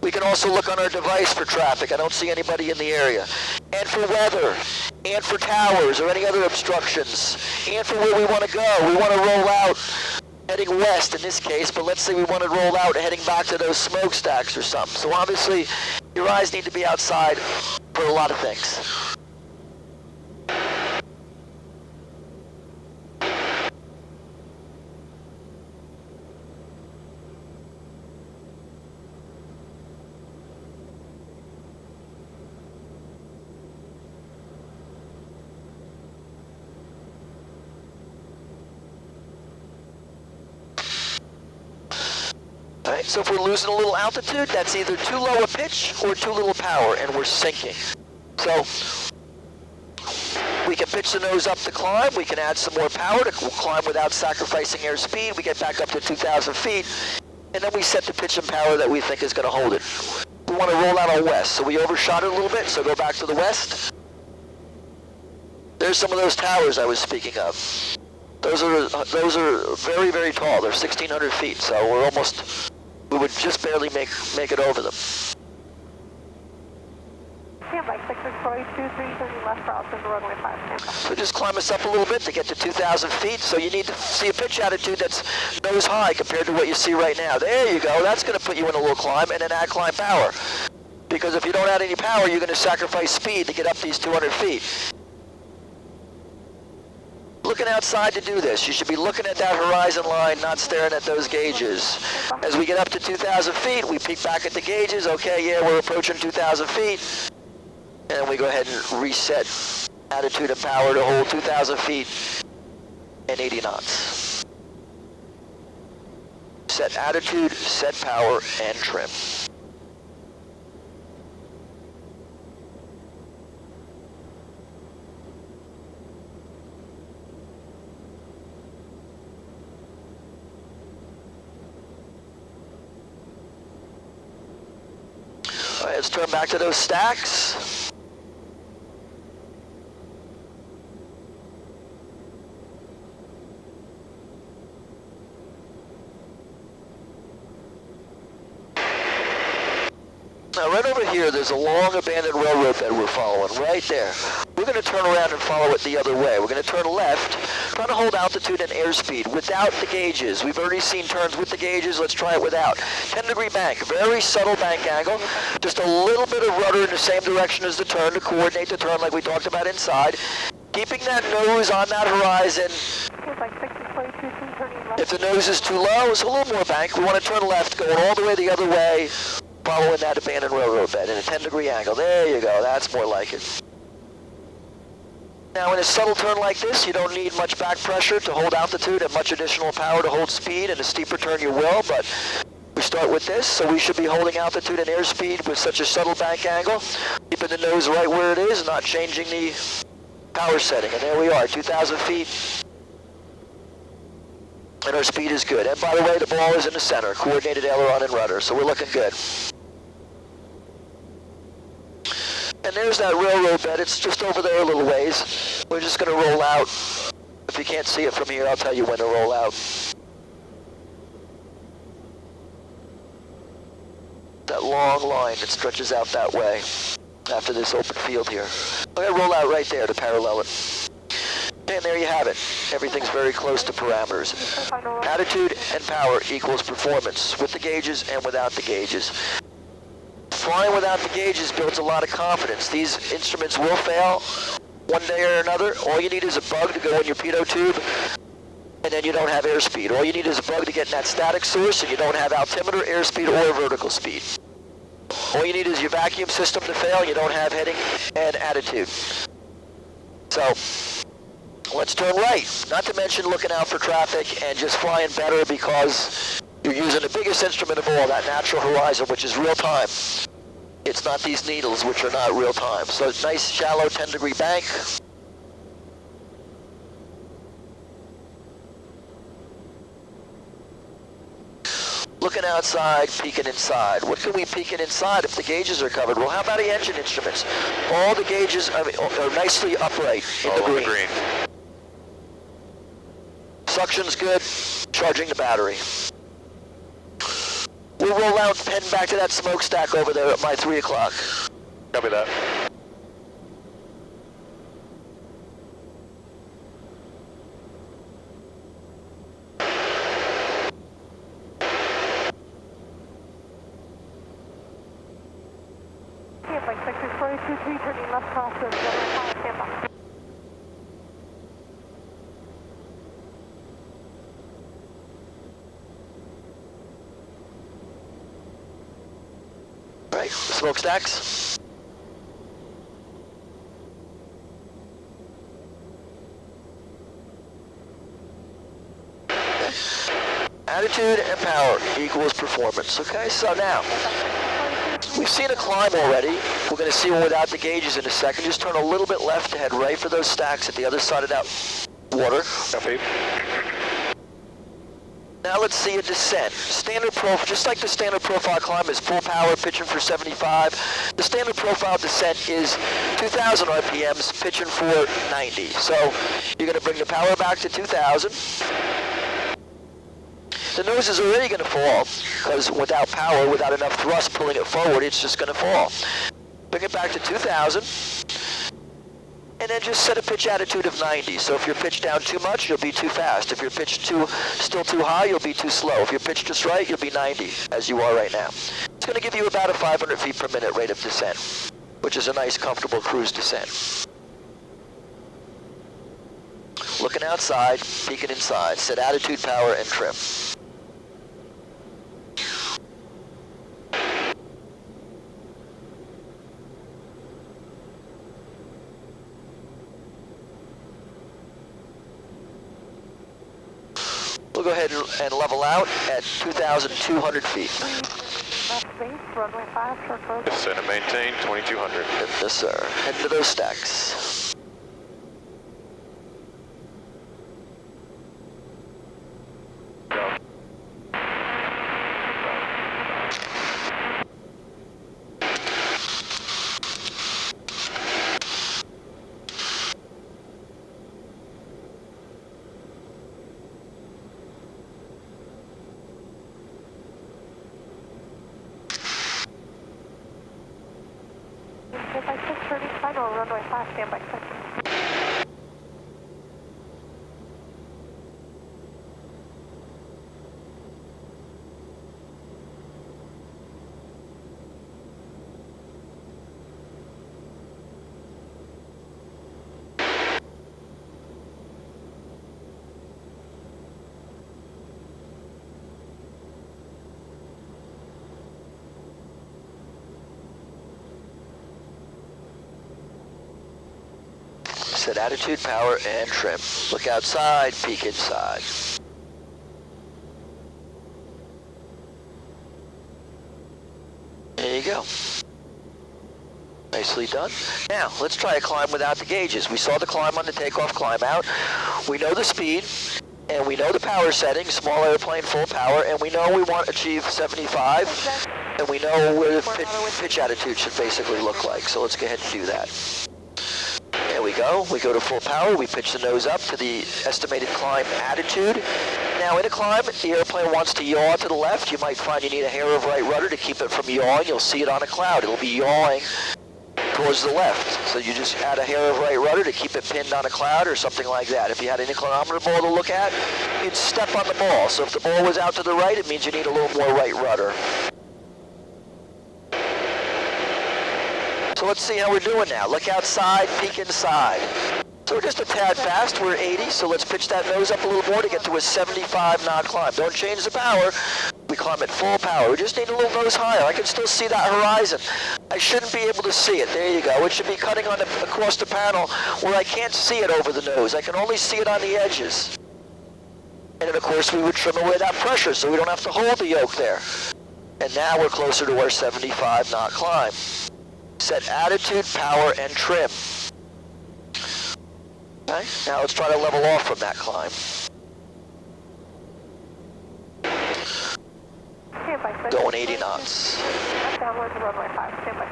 We can also look on our device for traffic. I don't see anybody in the area. And for weather, and for towers or any other obstructions, and for where we want to go. We want to roll out heading west in this case, but let's say we want to roll out heading back to those smokestacks or something. So obviously, your eyes need to be outside for a lot of things. All right, so if we're losing a little altitude, that's either too low a pitch or too little power, and we're sinking. So we can pitch the nose up to climb. We can add some more power to climb without sacrificing airspeed. We get back up to 2,000 feet, and then we set the pitch and power that we think is going to hold it. We want to roll out on west, so we overshot it a little bit, so go back to the west. There's some of those towers I was speaking of. Those are very, very tall. They're 1,600 feet, so we would just barely make it over them. Standby, 6-6-23, left cross into runway 5, standby. So just climb us up a little bit to get to 2,000 feet, so you need to see a pitch attitude that's nose high compared to what you see right now. There you go, that's going to put you in a little climb, and then add climb power. Because if you don't add any power, you're going to sacrifice speed to get up these 200 feet. Looking outside to do this. You should be looking at that horizon line, not staring at those gauges. As we get up to 2,000 feet, we peek back at the gauges. Okay, yeah, we're approaching 2,000 feet. And we go ahead and reset attitude and power to hold 2,000 feet and 80 knots. Set attitude, set power, and trim. All right, let's turn back to those stacks. Now right over here, there's a long abandoned railroad bed we're following, right there. We're going to turn around and follow it the other way. We're going to turn left, trying to hold altitude and airspeed without the gauges. We've already seen turns with the gauges, let's try it without. 10-degree bank, very subtle bank angle, just a little bit of rudder in the same direction as the turn to coordinate the turn like we talked about inside. Keeping that nose on that horizon. If the nose is too low, it's a little more bank. We want to turn left, going all the way the other way, following that abandoned railroad bed in a 10-degree angle. There you go, that's more like it. Now in a subtle turn like this, you don't need much back pressure to hold altitude and much additional power to hold speed. In a steeper turn you will, but we start with this, so we should be holding altitude and airspeed with such a subtle bank angle, keeping the nose right where it is, not changing the power setting. And there we are, 2,000 feet. And our speed is good. And by the way, the ball is in the center, coordinated aileron and rudder, so we're looking good. And there's that railroad bed. It's just over there a little ways. We're just going to roll out. If you can't see it from here, I'll tell you when to roll out. That long line that stretches out that way after this open field here. I'm going to roll out right there to parallel it. And there you have it. Everything's very close to parameters. Attitude and power equals performance, with the gauges and without the gauges. Flying without the gauges builds a lot of confidence. These instruments will fail one day or another. All you need is a bug to go in your pitot tube, and then you don't have airspeed. All you need is a bug to get in that static source, and you don't have altimeter, airspeed, or vertical speed. All you need is your vacuum system to fail. You don't have heading and attitude. So let's turn right. Not to mention looking out for traffic and just flying better because you're using the biggest instrument of all, that natural horizon, which is real time. It's not these needles, which are not real time. So it's nice, shallow 10-degree bank. Looking outside, peeking inside. What can we peeking inside if the gauges are covered? Well, how about the engine instruments? All the gauges are nicely upright in the green. Suction's good, charging the battery. We'll roll out, heading back to that smokestack over there at my 3 o'clock. Copy that. Like sector 423, turning left crossing, stand by. Right, smokestacks. Attitude and power equals performance. Okay, so now, we've seen a climb already. We're going to see one without the gauges in a second. Just turn a little bit left to head right for those stacks at the other side of that water. Copy. Now let's see a descent. Standard profile, just like the standard profile climb is full power, pitching for 75. The standard profile descent is 2,000 RPMs, pitching for 90. So you're going to bring the power back to 2,000. The nose is already going to fall, because without power, without enough thrust pulling it forward, it's just going to fall. Bring it back to 2,000, and then just set a pitch attitude of 90. So if you're pitched down too much, you'll be too fast. If you're pitched still too high, you'll be too slow. If you're pitched just right, you'll be 90, as you are right now. It's going to give you about a 500 feet per minute rate of descent, which is a nice, comfortable cruise descent. Looking outside, peeking inside, set attitude, power, and trim. We'll go ahead and level out at 2,200 feet. Left base, runway 5, short close. Descend and maintain 2,200. Yes, sir. Head to those stacks. By 6, turning final, runway 5, stand by sector. Set attitude, power, and trim. Look outside, peek inside. There you go. Nicely done. Now, let's try a climb without the gauges. We saw the climb on the takeoff, climb out. We know the speed, and we know the power setting, small airplane, full power, and we know we want to achieve 75, and we know where the pitch attitude should basically look like. So let's go ahead and do that. There we go. We go to full power. We pitch the nose up to the estimated climb attitude. Now in a climb, the airplane wants to yaw to the left. You might find you need a hair of right rudder to keep it from yawing. You'll see it on a cloud. It'll be yawing towards the left. So you just add a hair of right rudder to keep it pinned on a cloud or something like that. If you had an inclinometer ball to look at, you'd step on the ball. So if the ball was out to the right, it means you need a little more right rudder. So let's see how we're doing now. Look outside, peek inside. So we're just a tad fast, we're 80, so let's pitch that nose up a little more to get to a 75 knot climb. Don't change the power. We climb at full power. We just need a little nose higher. I can still see that horizon. I shouldn't be able to see it. There you go. It should be cutting on across the panel where I can't see it over the nose. I can only see it on the edges. And then of course we would trim away that pressure so we don't have to hold the yoke there. And now we're closer to our 75 knot climb. Set attitude, power, and trim. Okay, now let's try to level off from that climb. Going 80 knots. Downward to runway 5, stand by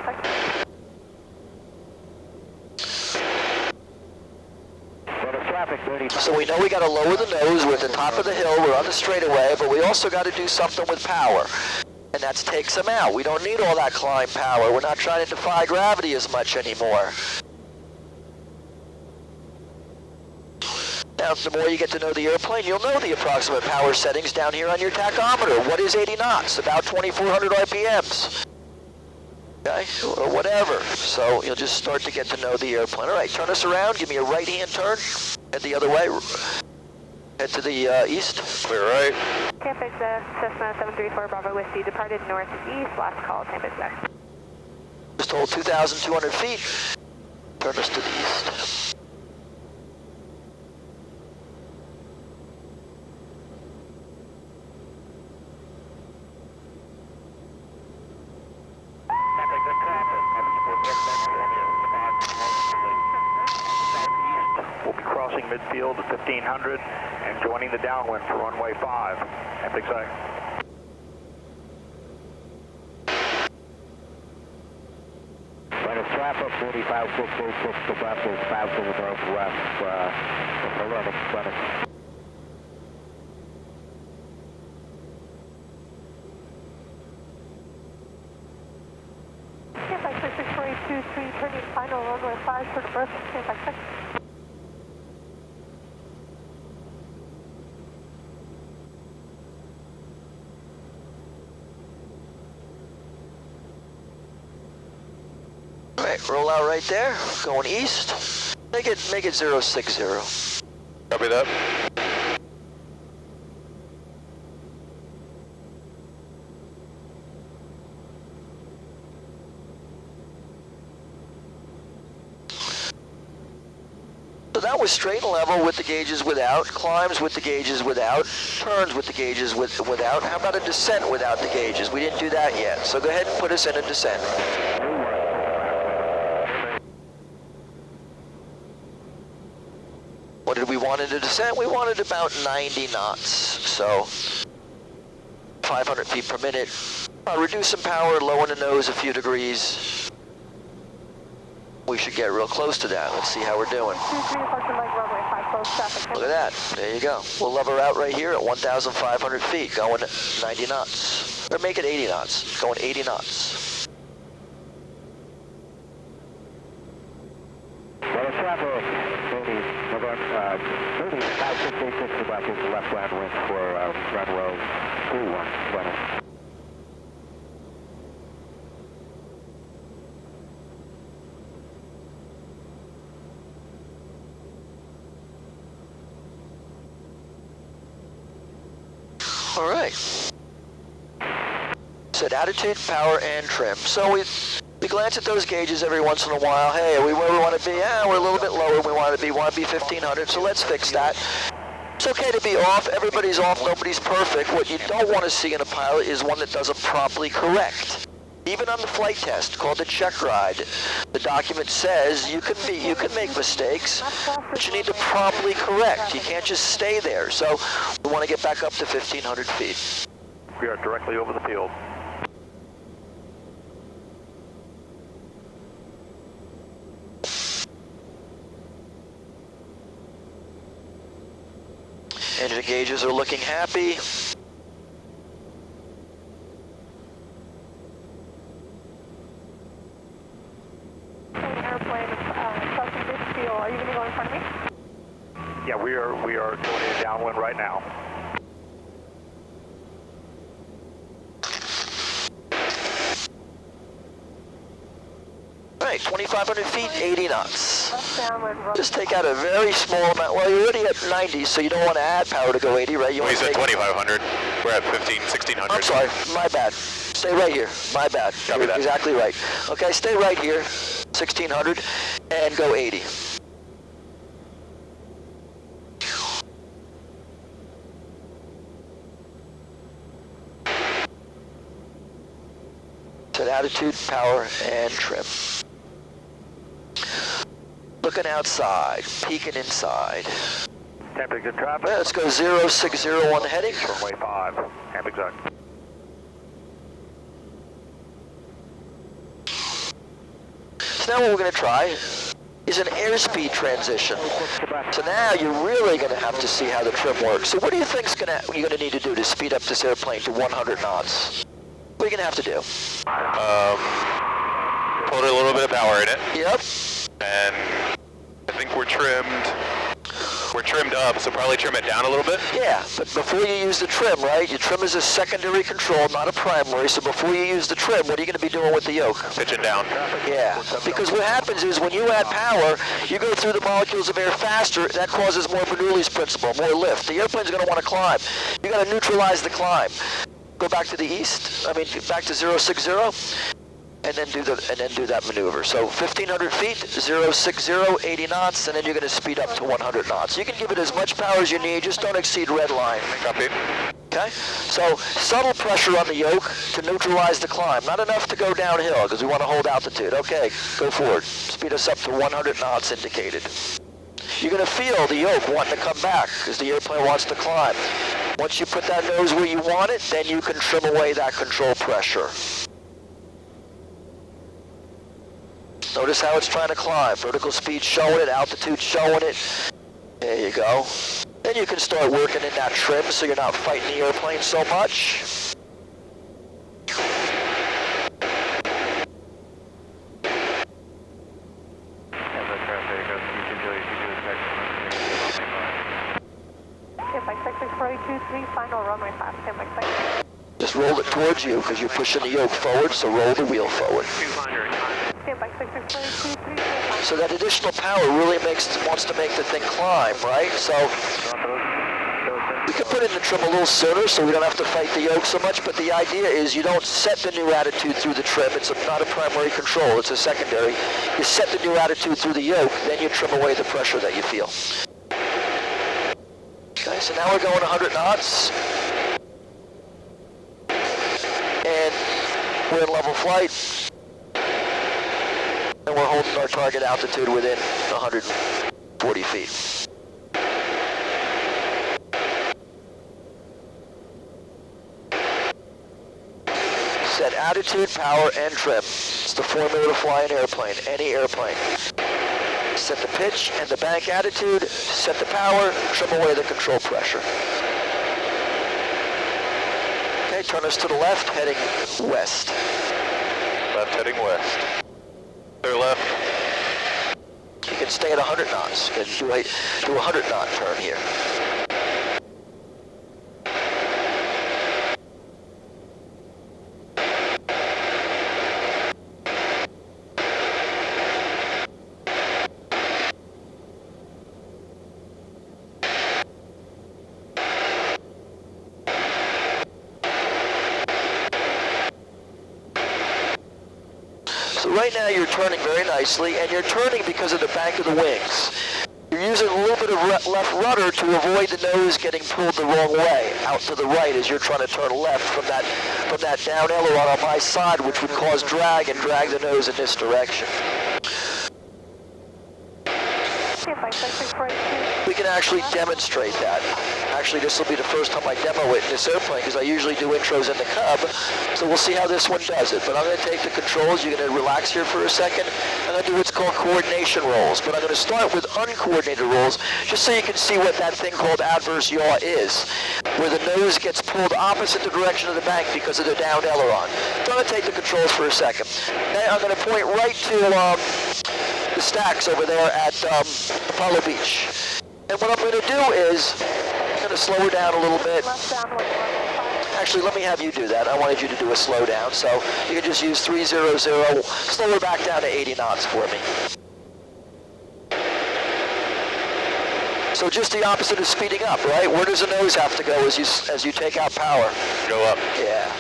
6. So we know we got to lower the nose. We're at the top of the hill. We're on the straightaway, but we also got to do something with power. And that's take some out. We don't need all that climb power. We're not trying to defy gravity as much anymore. Now, the more you get to know the airplane, you'll know the approximate power settings down here on your tachometer. What is 80 knots? About 2,400 RPMs. Okay, or whatever. So you'll just start to get to know the airplane. All right, turn us around. Give me a right-hand turn. Head the other way. Head to the east. Clear right. Campus Cessna 734 Bravo Whiskey departed northeast. Last call, campus back. Just hold 2,200 feet. Turn us to the east. We'll be crossing midfield at 1500 and joining the downwind for runway 5. Epic side. Right of traffic 4566 to Brussels, 5 to the northwest, 11, 20. Stand by 66483, turning final runway 5 for the Brussels, stand by 6. Alright, roll out right there, going east. Make it 060. Copy that. So that was straight and level with the gauges without, climbs with the gauges without, turns with the gauges without. How about a descent without the gauges? We didn't do that yet. So go ahead and put us in a descent. What did we want in a descent? We wanted about 90 knots. So 500 feet per minute. Reduce some power, lower the nose a few degrees. We should get real close to that. Let's see how we're doing. 23 departure leg runway 5, close traffic. Look at that. There you go. We'll lever out right here at 1,500 feet, going 90 knots. Or make it 80 knots. Going 80 knots. Well, traffic 5686 to Brussels, left downwind for runway 2120. All right. Set attitude, power, and trim. So we glance at those gauges every once in a while. Hey, are we where we want to be? Yeah, we're a little bit lower than we want to be. We want to be 1,500, so let's fix that. It's okay to be off. Everybody's off. Nobody's perfect. What you don't want to see in a pilot is one that doesn't properly correct. Even on the flight test called the check ride, the document says you can make mistakes, but you need to properly correct. You can't just stay there. So we want to get back up to 1,500 feet. We are directly over the field. Engine gauges are looking happy. Airplane, crossing this field. Are you going to go in front of me? Yeah, we are going in downwind right now. All right, 2,500 feet, 80 knots. Left downwind, Just take out a very small amount. Well, you're already at 90, so you don't want to add power to go 80, right? You We want to said take... 2,500. We're at 1,600. I'm sorry, my bad. Stay right here, my bad. Copy You're that. exactly right. Okay, stay right here, 1,600, and go 80. Set attitude, power, and trim. Looking outside, peeking inside. Temperature traffic. Well, let's go 060 on the heading. Runway 5. Have exact. So now what we're going to try is an airspeed transition. So now you're really going to have to see how the trim works. So what do you think you're going to need to do to speed up this airplane to 100 knots? What are you going to have to do? Put a little bit of power in it. Yep. And I think we're trimmed up, so probably trim it down a little bit. Yeah, but before you use the trim, right? Your trim is a secondary control, not a primary. So before you use the trim, what are you going to be doing with the yoke? Pitching down. Yeah, because what happens is when you add power, you go through the molecules of air faster. That causes more Bernoulli's principle, more lift. The airplane's going to want to climb. You got to neutralize the climb. Go back to the east. Back to 060. And then do that maneuver. So 1,500 feet, 060, 80 knots, and then you're going to speed up to 100 knots. You can give it as much power as you need, just don't exceed red line. Copy. Okay? So subtle pressure on the yoke to neutralize the climb. Not enough to go downhill because we want to hold altitude. Okay, go forward. Speed us up to 100 knots indicated. You're going to feel the yoke wanting to come back because the airplane wants to climb. Once you put that nose where you want it, then you can trim away that control pressure. Notice how it's trying to climb. Vertical speed showing it, altitude showing it. There you go. Then you can start working in that trim so you're not fighting the airplane so much. Stand by 664223, final runway 5, stand by 6. Just roll it towards you because you're pushing the yoke forward, so roll the wheel forward. Stand by 664223. So that additional power really wants to make the thing climb, right? So we could put in the trim a little sooner so we don't have to fight the yoke so much, but the idea is you don't set the new attitude through the trim. It's not a primary control, it's a secondary. You set the new attitude through the yoke, then you trim away the pressure that you feel. Okay, so now we're going 100 knots. And we're in level flight. And we're holding our target altitude within 140 feet. Set attitude, power, and trim. It's the formula to fly an airplane, any airplane. Set the pitch and the bank attitude, set the power, trim away the control pressure. Okay, turn us to the left, heading west. Left heading west. Clear left. You can stay at 100 knots and do a 100 knot turn here. So right now you're turning very nicely, and you're turning because of the bank of the wings. You're using a little bit of left rudder to avoid the nose getting pulled the wrong way, out to the right as you're trying to turn left from that down aileron on my side, which would cause drag and drag the nose in this direction. We can actually demonstrate that. Actually, this will be the first time I demo it in this airplane because I usually do intros in the Cub. So we'll see how this one does it. But I'm going to take the controls. You're going to relax here for a second. I'm going to do what's called coordination rolls. But I'm going to start with uncoordinated rolls just so you can see what that thing called adverse yaw is, where the nose gets pulled opposite the direction of the bank because of the downed aileron. So I'm going to take the controls for a second. Okay, I'm going to point right to the stacks over there at Apollo Beach. And what I'm going to do is, I'm going to slow her down a little bit. Actually, let me have you do that. I wanted you to do a slowdown, so you can just use 300, slow her back down to 80 knots for me. So just the opposite of speeding up, right? Where does the nose have to go as you take out power? Go up. Yeah.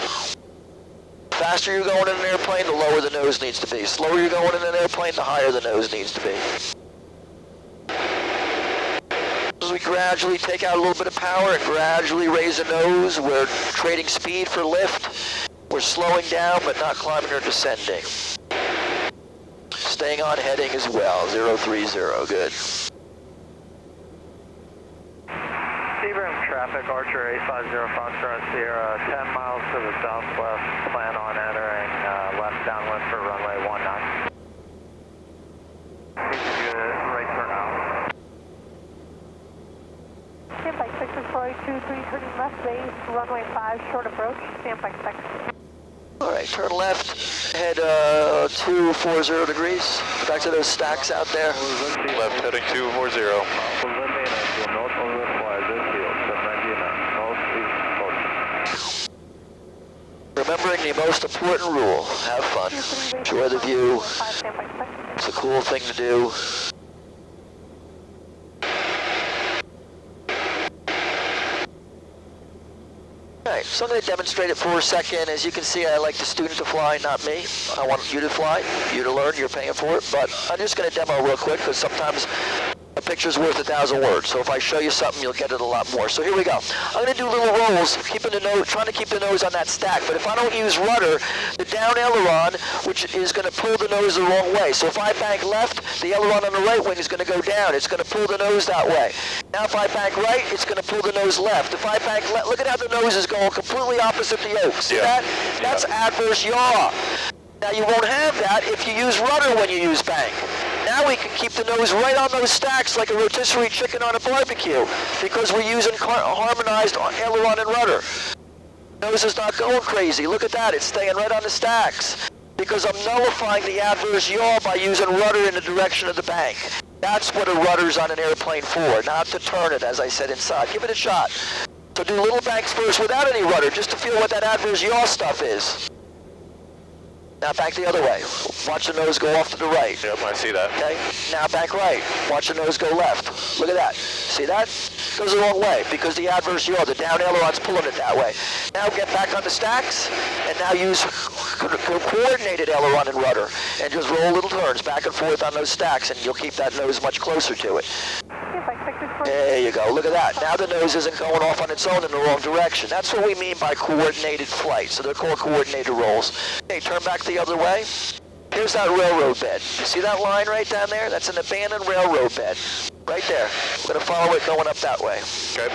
Faster you're going in an airplane, the lower the nose needs to be. Slower you're going in an airplane, the higher the nose needs to be. As we gradually take out a little bit of power and gradually raise the nose, we're trading speed for lift. We're slowing down but not climbing or descending. Staying on heading as well, 030, good. Seagram traffic, Archer 850 Foxtrot Sierra, 10 miles to the southwest, plan on entering left downwind for runway 19. Good, right turn out. Stand by 642, turning left base, runway 5, short approach, stand by 6. All right, turn left, head 240 degrees. Back to those stacks out there. Left heading 240. Remembering the most important rule, have fun. Enjoy the view. It's a cool thing to do. Alright, so I'm going to demonstrate it for a second. As you can see, I like the student to fly, not me. I want you to fly, you to learn, you're paying for it. But I'm just going to demo real quick because sometimes a picture's worth 1,000 words. So if I show you something, you'll get it a lot more. So here we go. I'm going to do little rolls, trying to keep the nose on that stack. But if I don't use rudder, the down aileron, which is going to pull the nose the wrong way. So if I bank left, the aileron on the right wing is going to go down. It's going to pull the nose that way. Now if I bank right, it's going to pull the nose left. If I bank left, look at how the nose is going completely opposite the yoke. See that? That's adverse yaw. Now you won't have that if you use rudder when you use bank. Now we can keep the nose right on those stacks like a rotisserie chicken on a barbecue because we're using harmonized aileron and rudder. Nose is not going crazy. Look at that. It's staying right on the stacks because I'm nullifying the adverse yaw by using rudder in the direction of the bank. That's what a rudder's on an airplane for, not to turn it, as I said, inside. Give it a shot. So do little banks first without any rudder just to feel what that adverse yaw stuff is. Now back the other way. Watch the nose go off to the right. Yep, I see that. Okay, now back right. Watch the nose go left. Look at that. See that? Goes the wrong way because the adverse yaw, the down aileron's pulling it that way. Now get back on the stacks and now use coordinated aileron and rudder and just roll little turns back and forth on those stacks and you'll keep that nose much closer to it. There you go. Look at that. Now the nose isn't going off on its own in the wrong direction. That's what we mean by coordinated flight. So they're called coordinated rolls. Okay, turn back the other way. Here's that railroad bed. You see that line right down there? That's an abandoned railroad bed. Right there. We're going to follow it going up that way. Okay.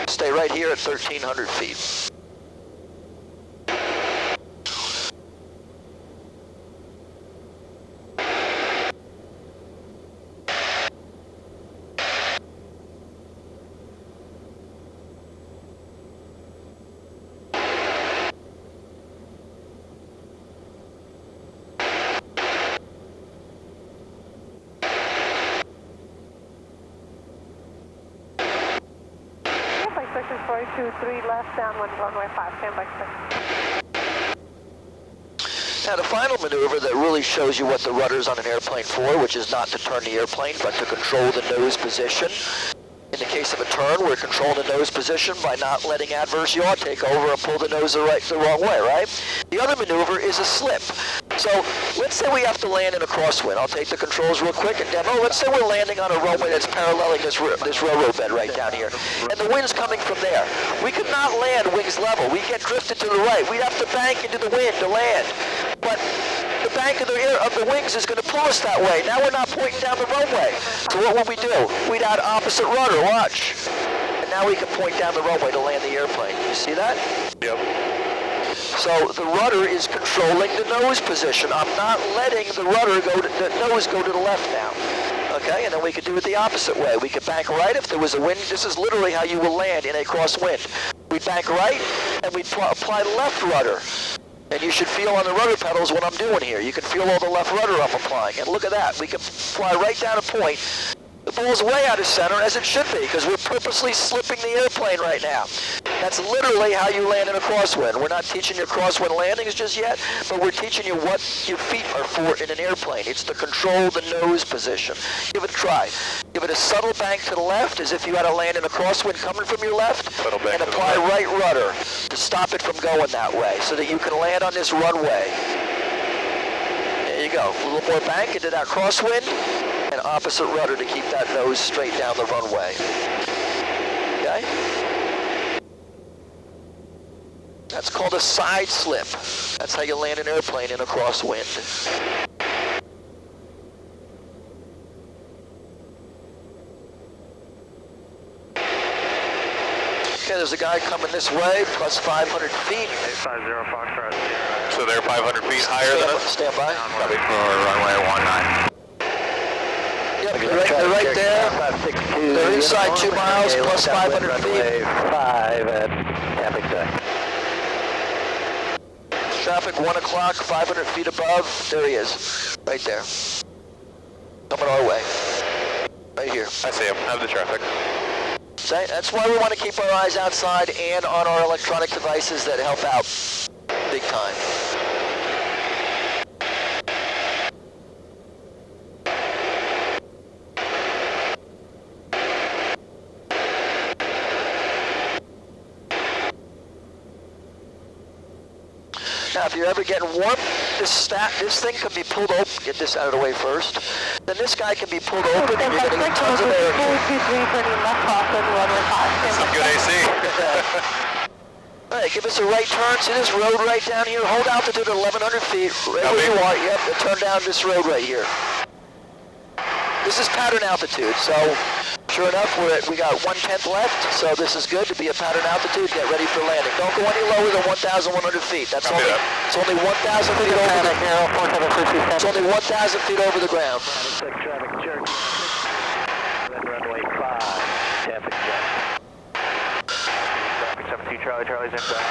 Stay right here at 1,300 feet. Section 423 left, downwind, runway 5, stand by 6. Now the final maneuver that really shows you what the rudder's on an airplane for, which is not to turn the airplane, but to control the nose position. In the case of a turn, we're controlling the nose position by not letting adverse yaw take over and pull the nose the wrong way, right? The other maneuver is a slip. So let's say we have to land in a crosswind. I'll take the controls real quick and demo. Let's say we're landing on a runway that's paralleling this railroad bed right down here. And the wind's coming from there. We could not land wings level. We get drifted to the right. We'd have to bank into the wind to land. But the bank of the wings is going to pull us that way. Now we're not pointing down the runway. So what would we do? We'd add opposite rudder. Watch. And now we can point down the runway to land the airplane. You see that? Yep. So the rudder is controlling the nose position. I'm not letting the rudder the nose go to the left now. Okay, and then we could do it the opposite way. We could bank right if there was a wind. This is literally how you will land in a crosswind. We bank right and we apply left rudder. And you should feel on the rudder pedals what I'm doing here. You can feel all the left rudder I'm applying. And look at that. We can fly right down a point. The ball's way out of center, as it should be, because we're purposely slipping the airplane right now. That's literally how you land in a crosswind. We're not teaching you crosswind landings just yet, but we're teaching you what your feet are for in an airplane. It's to control the nose position. Give it a try. Give it a subtle bank to the left, as if you had to land in a crosswind coming from your left, and apply right rudder to stop it from going that way, so that you can land on this runway. There you go. A little more bank into that crosswind, and opposite rudder to keep that nose straight down the runway. Okay? That's called a side slip. That's how you land an airplane in a crosswind. Okay, there's a guy coming this way, plus 500 feet. 850 Foxtrot. So they're 500 feet higher than us? Stand by. Copy for runway 19. Yep, they're right there. They're inside 2 miles, plus 500 feet. 5 at traffic check. Traffic 1 o'clock, 500 feet above. There he is, right there. Coming our way. Right here. I see him. I have the traffic. See, that's why we want to keep our eyes outside and on our electronic devices that help out big time. Now, if you're ever getting warm, this thing can be pulled open. Get this out of the way first. Then this guy can be pulled open, and you're going to get tons of air. Some good AC. All right, give us a right turn. See this road right down here? Hold altitude at 1,100 feet, right where you are. Yep, and turn down this road right here. This is pattern altitude, so sure enough, we got 1/10 left, so this is good to be a pattern altitude. Get ready for landing. Don't go any lower than 1,100 feet. It's only 1,000 feet over the ground. It's only 1,000 feet over the ground. Traffic Cherokee. Runway 5, traffic check. Traffic 72 Charlie, Charlie's inbound.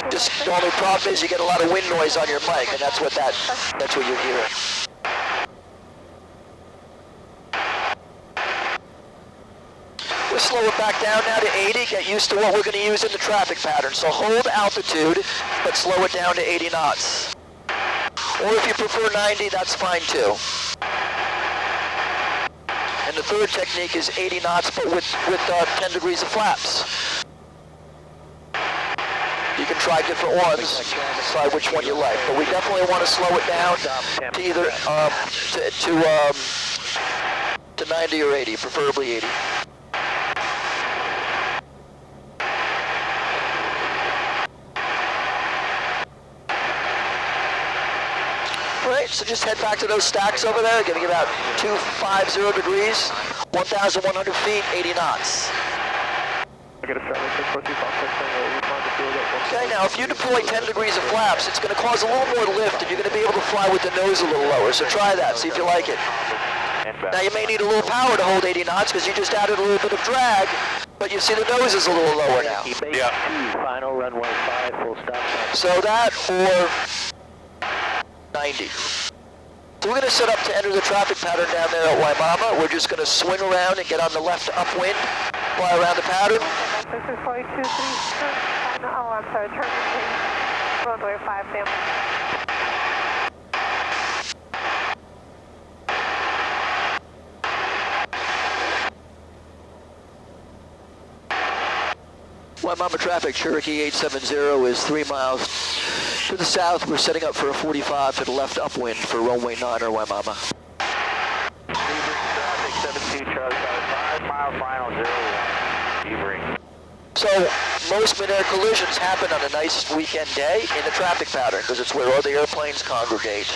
Just the only problem is you get a lot of wind noise on your mic, and that's what you're hearing. We'll slow it back down now to 80, get used to what we're going to use in the traffic pattern. So hold altitude, but slow it down to 80 knots. Or if you prefer 90, that's fine too. And the third technique is 80 knots, but with 10 degrees of flaps. You can try different ones, decide which one you like. But we definitely want to slow it down to either to 90 or 80, preferably 80. All right, so just head back to those stacks over there, giving about 250 degrees, 1,100 feet, 80 knots. Okay, now if you deploy 10 degrees of flaps, it's going to cause a little more lift, and you're going to be able to fly with the nose a little lower. So try that, see if you like it. Now you may need a little power to hold 80 knots because you just added a little bit of drag, but you see the nose is a little lower now. Yeah. Final runway 5, full stop. So that or 90. So we're going to set up to enter the traffic pattern down there at Waimama. We're just going to swing around and get on the left upwind, fly around the pattern. This is 423, oh, I'm sorry, turn runway 5, family. Waimama traffic, Cherokee 870 is 3 miles to the south. We're setting up for a 45 to the left upwind for runway 9 or Waimama. Traffic 72 Charlie, 5 mile final 01. Sebring. So most mid-air collisions happen on a nice weekend day in the traffic pattern because it's where all the airplanes congregate.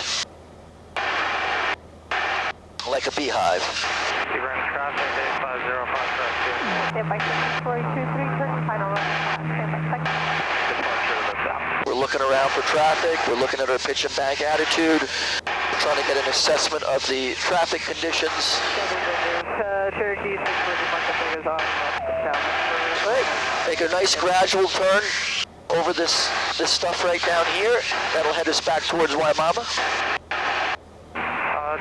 Like a beehive. Sebring traffic 850 Foxtrot 2. Stand by 423, turn final runway 5, stand by second. Departure to the south. We're looking around for traffic. We're looking at our pitch and bank attitude. We're trying to get an assessment of the traffic conditions. Cherokee 640 is on. Right. Make a nice gradual turn over this stuff right down here. That'll head us back towards Waimama.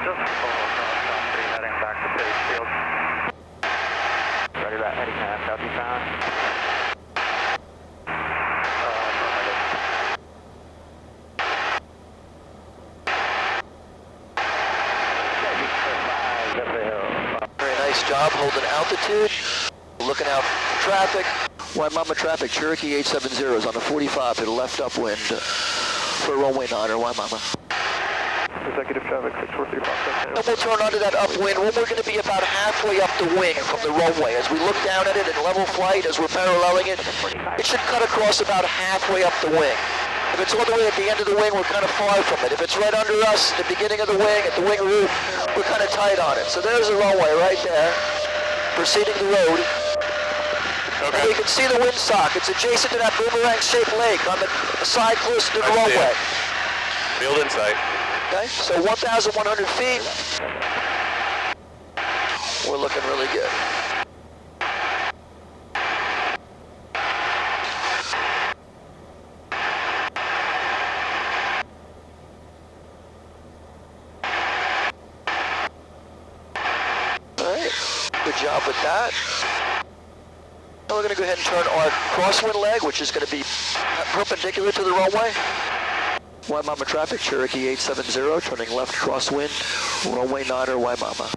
Just below Cross Country, heading back to altitude. Looking out for traffic. Waimama traffic, Cherokee 870 is on the 45 to the left upwind for runway 9er, Waimama. Executive traffic 6435. And we'll turn onto that upwind when we're going to be about halfway up the wing from the runway. As we look down at it in level flight, as we're paralleling it, it should cut across about halfway up the wing. If it's all the way at the end of the wing, we're kind of far from it. If it's right under us, at the beginning of the wing, at the wing root, we're kind of tight on it. So there's the runway right there, proceeding the road. Okay. And you can see the windsock. It's adjacent to that boomerang-shaped lake on the side close to the runway. Field in sight. Okay, so 1,100 feet. We're looking really good. All right, good job with that. Now we're going to go ahead and turn our crosswind leg, which is going to be perpendicular to the runway. Waimama traffic, Cherokee 870, turning left crosswind, runway 9er, Waimama.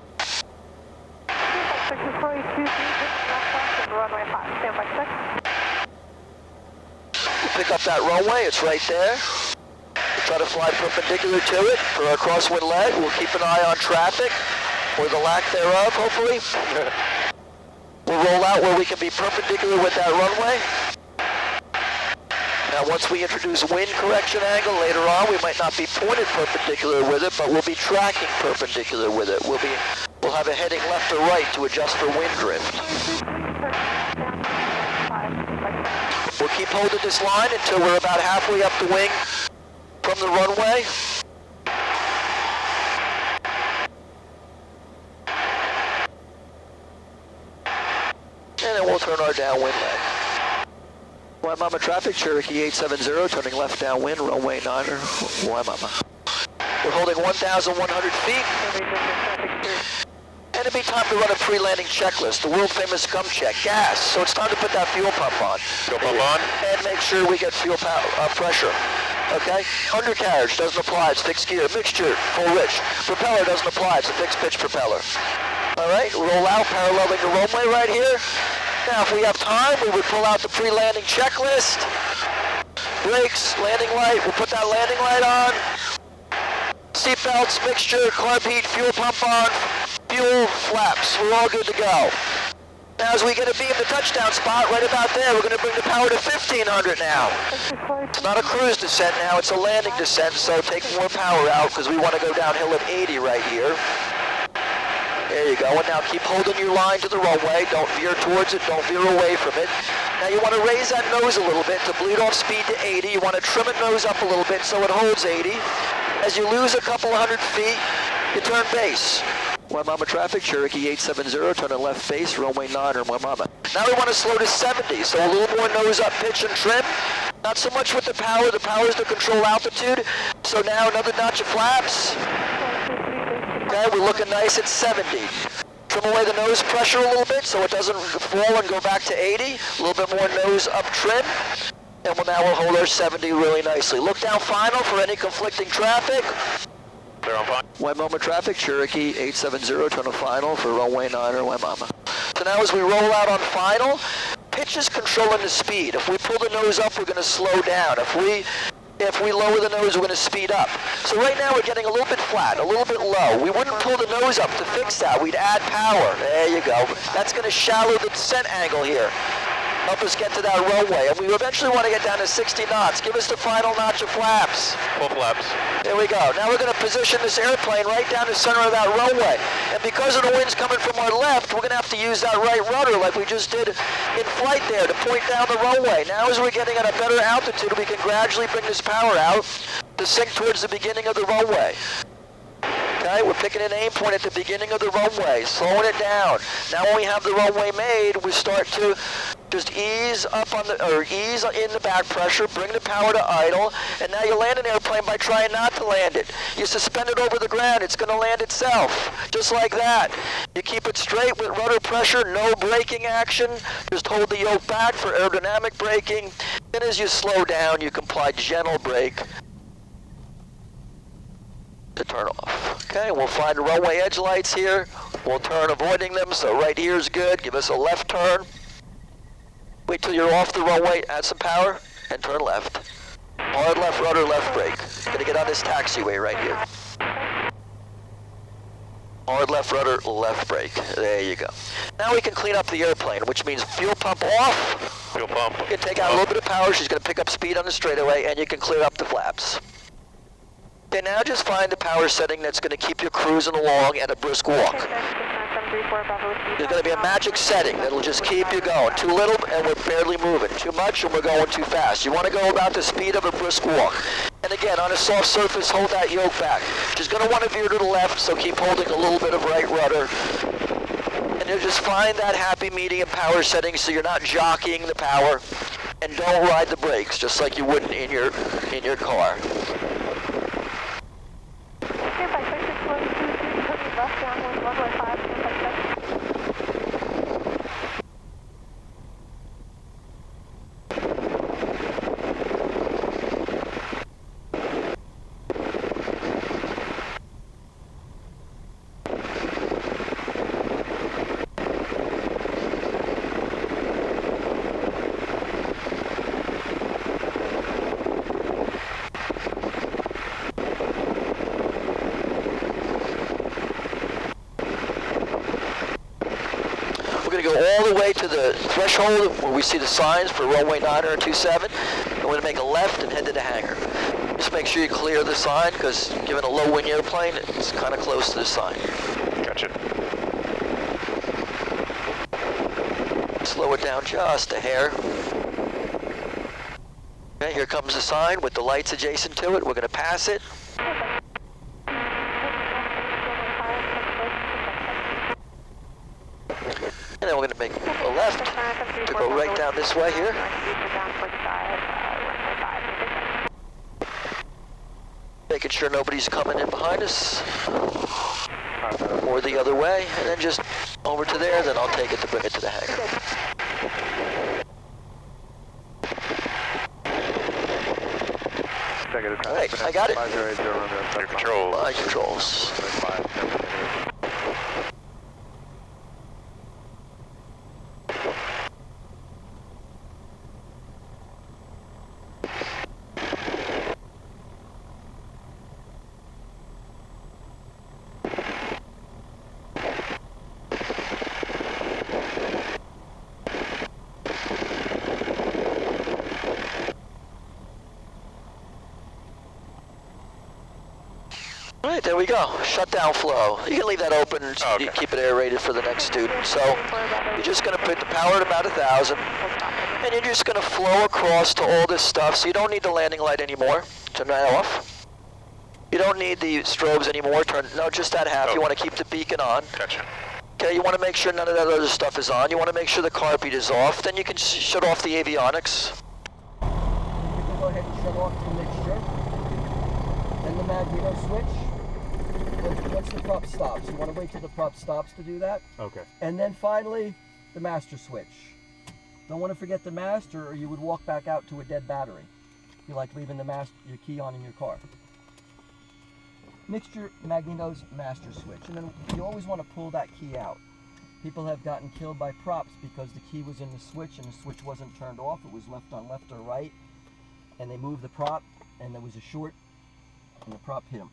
We'll pick up that runway, it's right there. We'll try to fly perpendicular to it for our crosswind leg. We'll keep an eye on traffic, or the lack thereof, hopefully. We'll roll out where we can be perpendicular with that runway. Now, once we introduce wind correction angle later on, we might not be pointed perpendicular with it, but we'll be tracking perpendicular with it. We'll have a heading left or right to adjust for wind drift. We'll keep holding this line until we're about halfway up the wing from the runway. And then we'll turn our downwind leg. Waimama traffic, Cherokee 870, turning left downwind, runway 9er, Waimama. We're holding 1,100 feet. And it'll be time to run a pre-landing checklist, the world-famous gum check, gas. So it's time to put that fuel pump on. Fuel pump on. And make sure we get fuel pressure. Okay? Undercarriage doesn't apply, it's fixed gear. Mixture, full rich. Propeller doesn't apply, it's a fixed pitch propeller. All right, roll out, paralleling the runway right here. Now, if we have time, we would pull out the pre-landing checklist. Brakes, landing light, we'll put that landing light on. Seatbelts, mixture, carb heat, fuel pump on, fuel, flaps, we're all good to go. Now, as we get a beam to touchdown spot, right about there, we're going to bring the power to 1,500 now. It's not a cruise descent now, it's a landing descent, so take more power out because we want to go downhill at 80 right here. There you go, and now keep holding your line to the runway. Don't veer towards it, don't veer away from it. Now you want to raise that nose a little bit to bleed off speed to 80. You want to trim it nose up a little bit so it holds 80. As you lose a couple hundred feet, you turn base. Waimama traffic, Cherokee 870, turning left base, runway 9er, Waimama. Now we want to slow to 70, so a little more nose up, pitch and trim. Not so much with the power is to control altitude. So now another notch of flaps. Okay, we're looking nice at 70. Trim away the nose pressure a little bit so it doesn't fall and go back to 80. A little bit more nose up trim. And now we'll hold our 70 really nicely. Look down final for any conflicting traffic. They're on fine. Waimama traffic, Cherokee 870, turn to final for runway 9er, Waimama. So now as we roll out on final, pitch is controlling the speed. If we pull the nose up, we're going to slow down. If we lower the nose, we're going to speed up. So right now we're getting a little bit flat, a little bit low. We wouldn't pull the nose up to fix that. We'd add power. There you go. That's going to shallow the descent angle here. Help us get to that runway. And we eventually want to get down to 60 knots. Give us the final notch of flaps. Full flaps. There we go. Now we're going to position this airplane right down the center of that runway. And because of the winds coming from our left, we're going to have to use that right rudder like we just did in flight there to point down the runway. Now as we're getting at a better altitude, we can gradually bring this power out to sink towards the beginning of the runway. Okay, we're picking an aim point at the beginning of the runway, slowing it down. Now when we have the runway made, we start to just ease in the back pressure, bring the power to idle, and now you land an airplane by trying not to land it. You suspend it over the ground, it's going to land itself, just like that. You keep it straight with rudder pressure, no braking action, just hold the yoke back for aerodynamic braking. Then as you slow down, you can apply gentle brake to turn off. Okay, we'll find the runway edge lights here. We'll turn avoiding them, so right here is good. Give us a left turn. Wait till you're off the runway, add some power, and turn left. Hard left rudder, left brake. Gonna get on this taxiway right here. Hard left rudder, left brake. There you go. Now we can clean up the airplane, which means fuel pump off. Fuel pump. You can take out a little bit of power. She's going to pick up speed on the straightaway, and you can clear up the flaps. Okay, now just find the power setting that's going to keep you cruising along at a brisk walk. There's going to be a magic setting that'll just keep you going. Too little, and we're barely moving. Too much, and we're going too fast. You want to go about the speed of a brisk walk. And again, on a soft surface, hold that yoke back. She's going to want to veer to the left, so keep holding a little bit of right rudder. And you just find that happy medium power setting so you're not jockeying the power. And don't ride the brakes, just like you wouldn't in your car. We're going to go all the way to the threshold where we see the signs for runway 9 or 27. And we're going to make a left and head to the hangar. Just make sure you clear the sign, because given a low wing airplane, it's kind of close to the sign. Gotcha. Slow it down just a hair. Okay, here comes the sign with the lights adjacent to it. We're going to pass it. And then we're going to make a left to go right down this way here. Making sure nobody's coming in behind us. Or the other way, and then just over to there, then I'll take it to bring it to the hangar. All right, I got it. Your controls. My controls. All right, there we go. Shutdown flow. You can leave that open. Oh, okay. You keep it aerated for the next student. So you're just going to put the power at about 1,000, and you're just going to flow across to all this stuff. So you don't need the landing light anymore. Turn that off. You don't need the strobes anymore. No, just that half. You want to keep the beacon on. Gotcha. Okay, you want to make sure none of that other stuff is on. You want to make sure the carpet is off. Then you can shut off the avionics. You can go ahead and shut off the mixture. Then the magneto switch. Once the prop stops. You want to wait till the prop stops to do that. Okay. And then finally, the master switch. Don't want to forget the master, or you would walk back out to a dead battery. You like leaving your key on in your car. Mixture, magnetos, master switch. And then you always want to pull that key out. People have gotten killed by props because the key was in the switch and the switch wasn't turned off. It was left on left or right. And they moved the prop and there was a short and the prop hit them.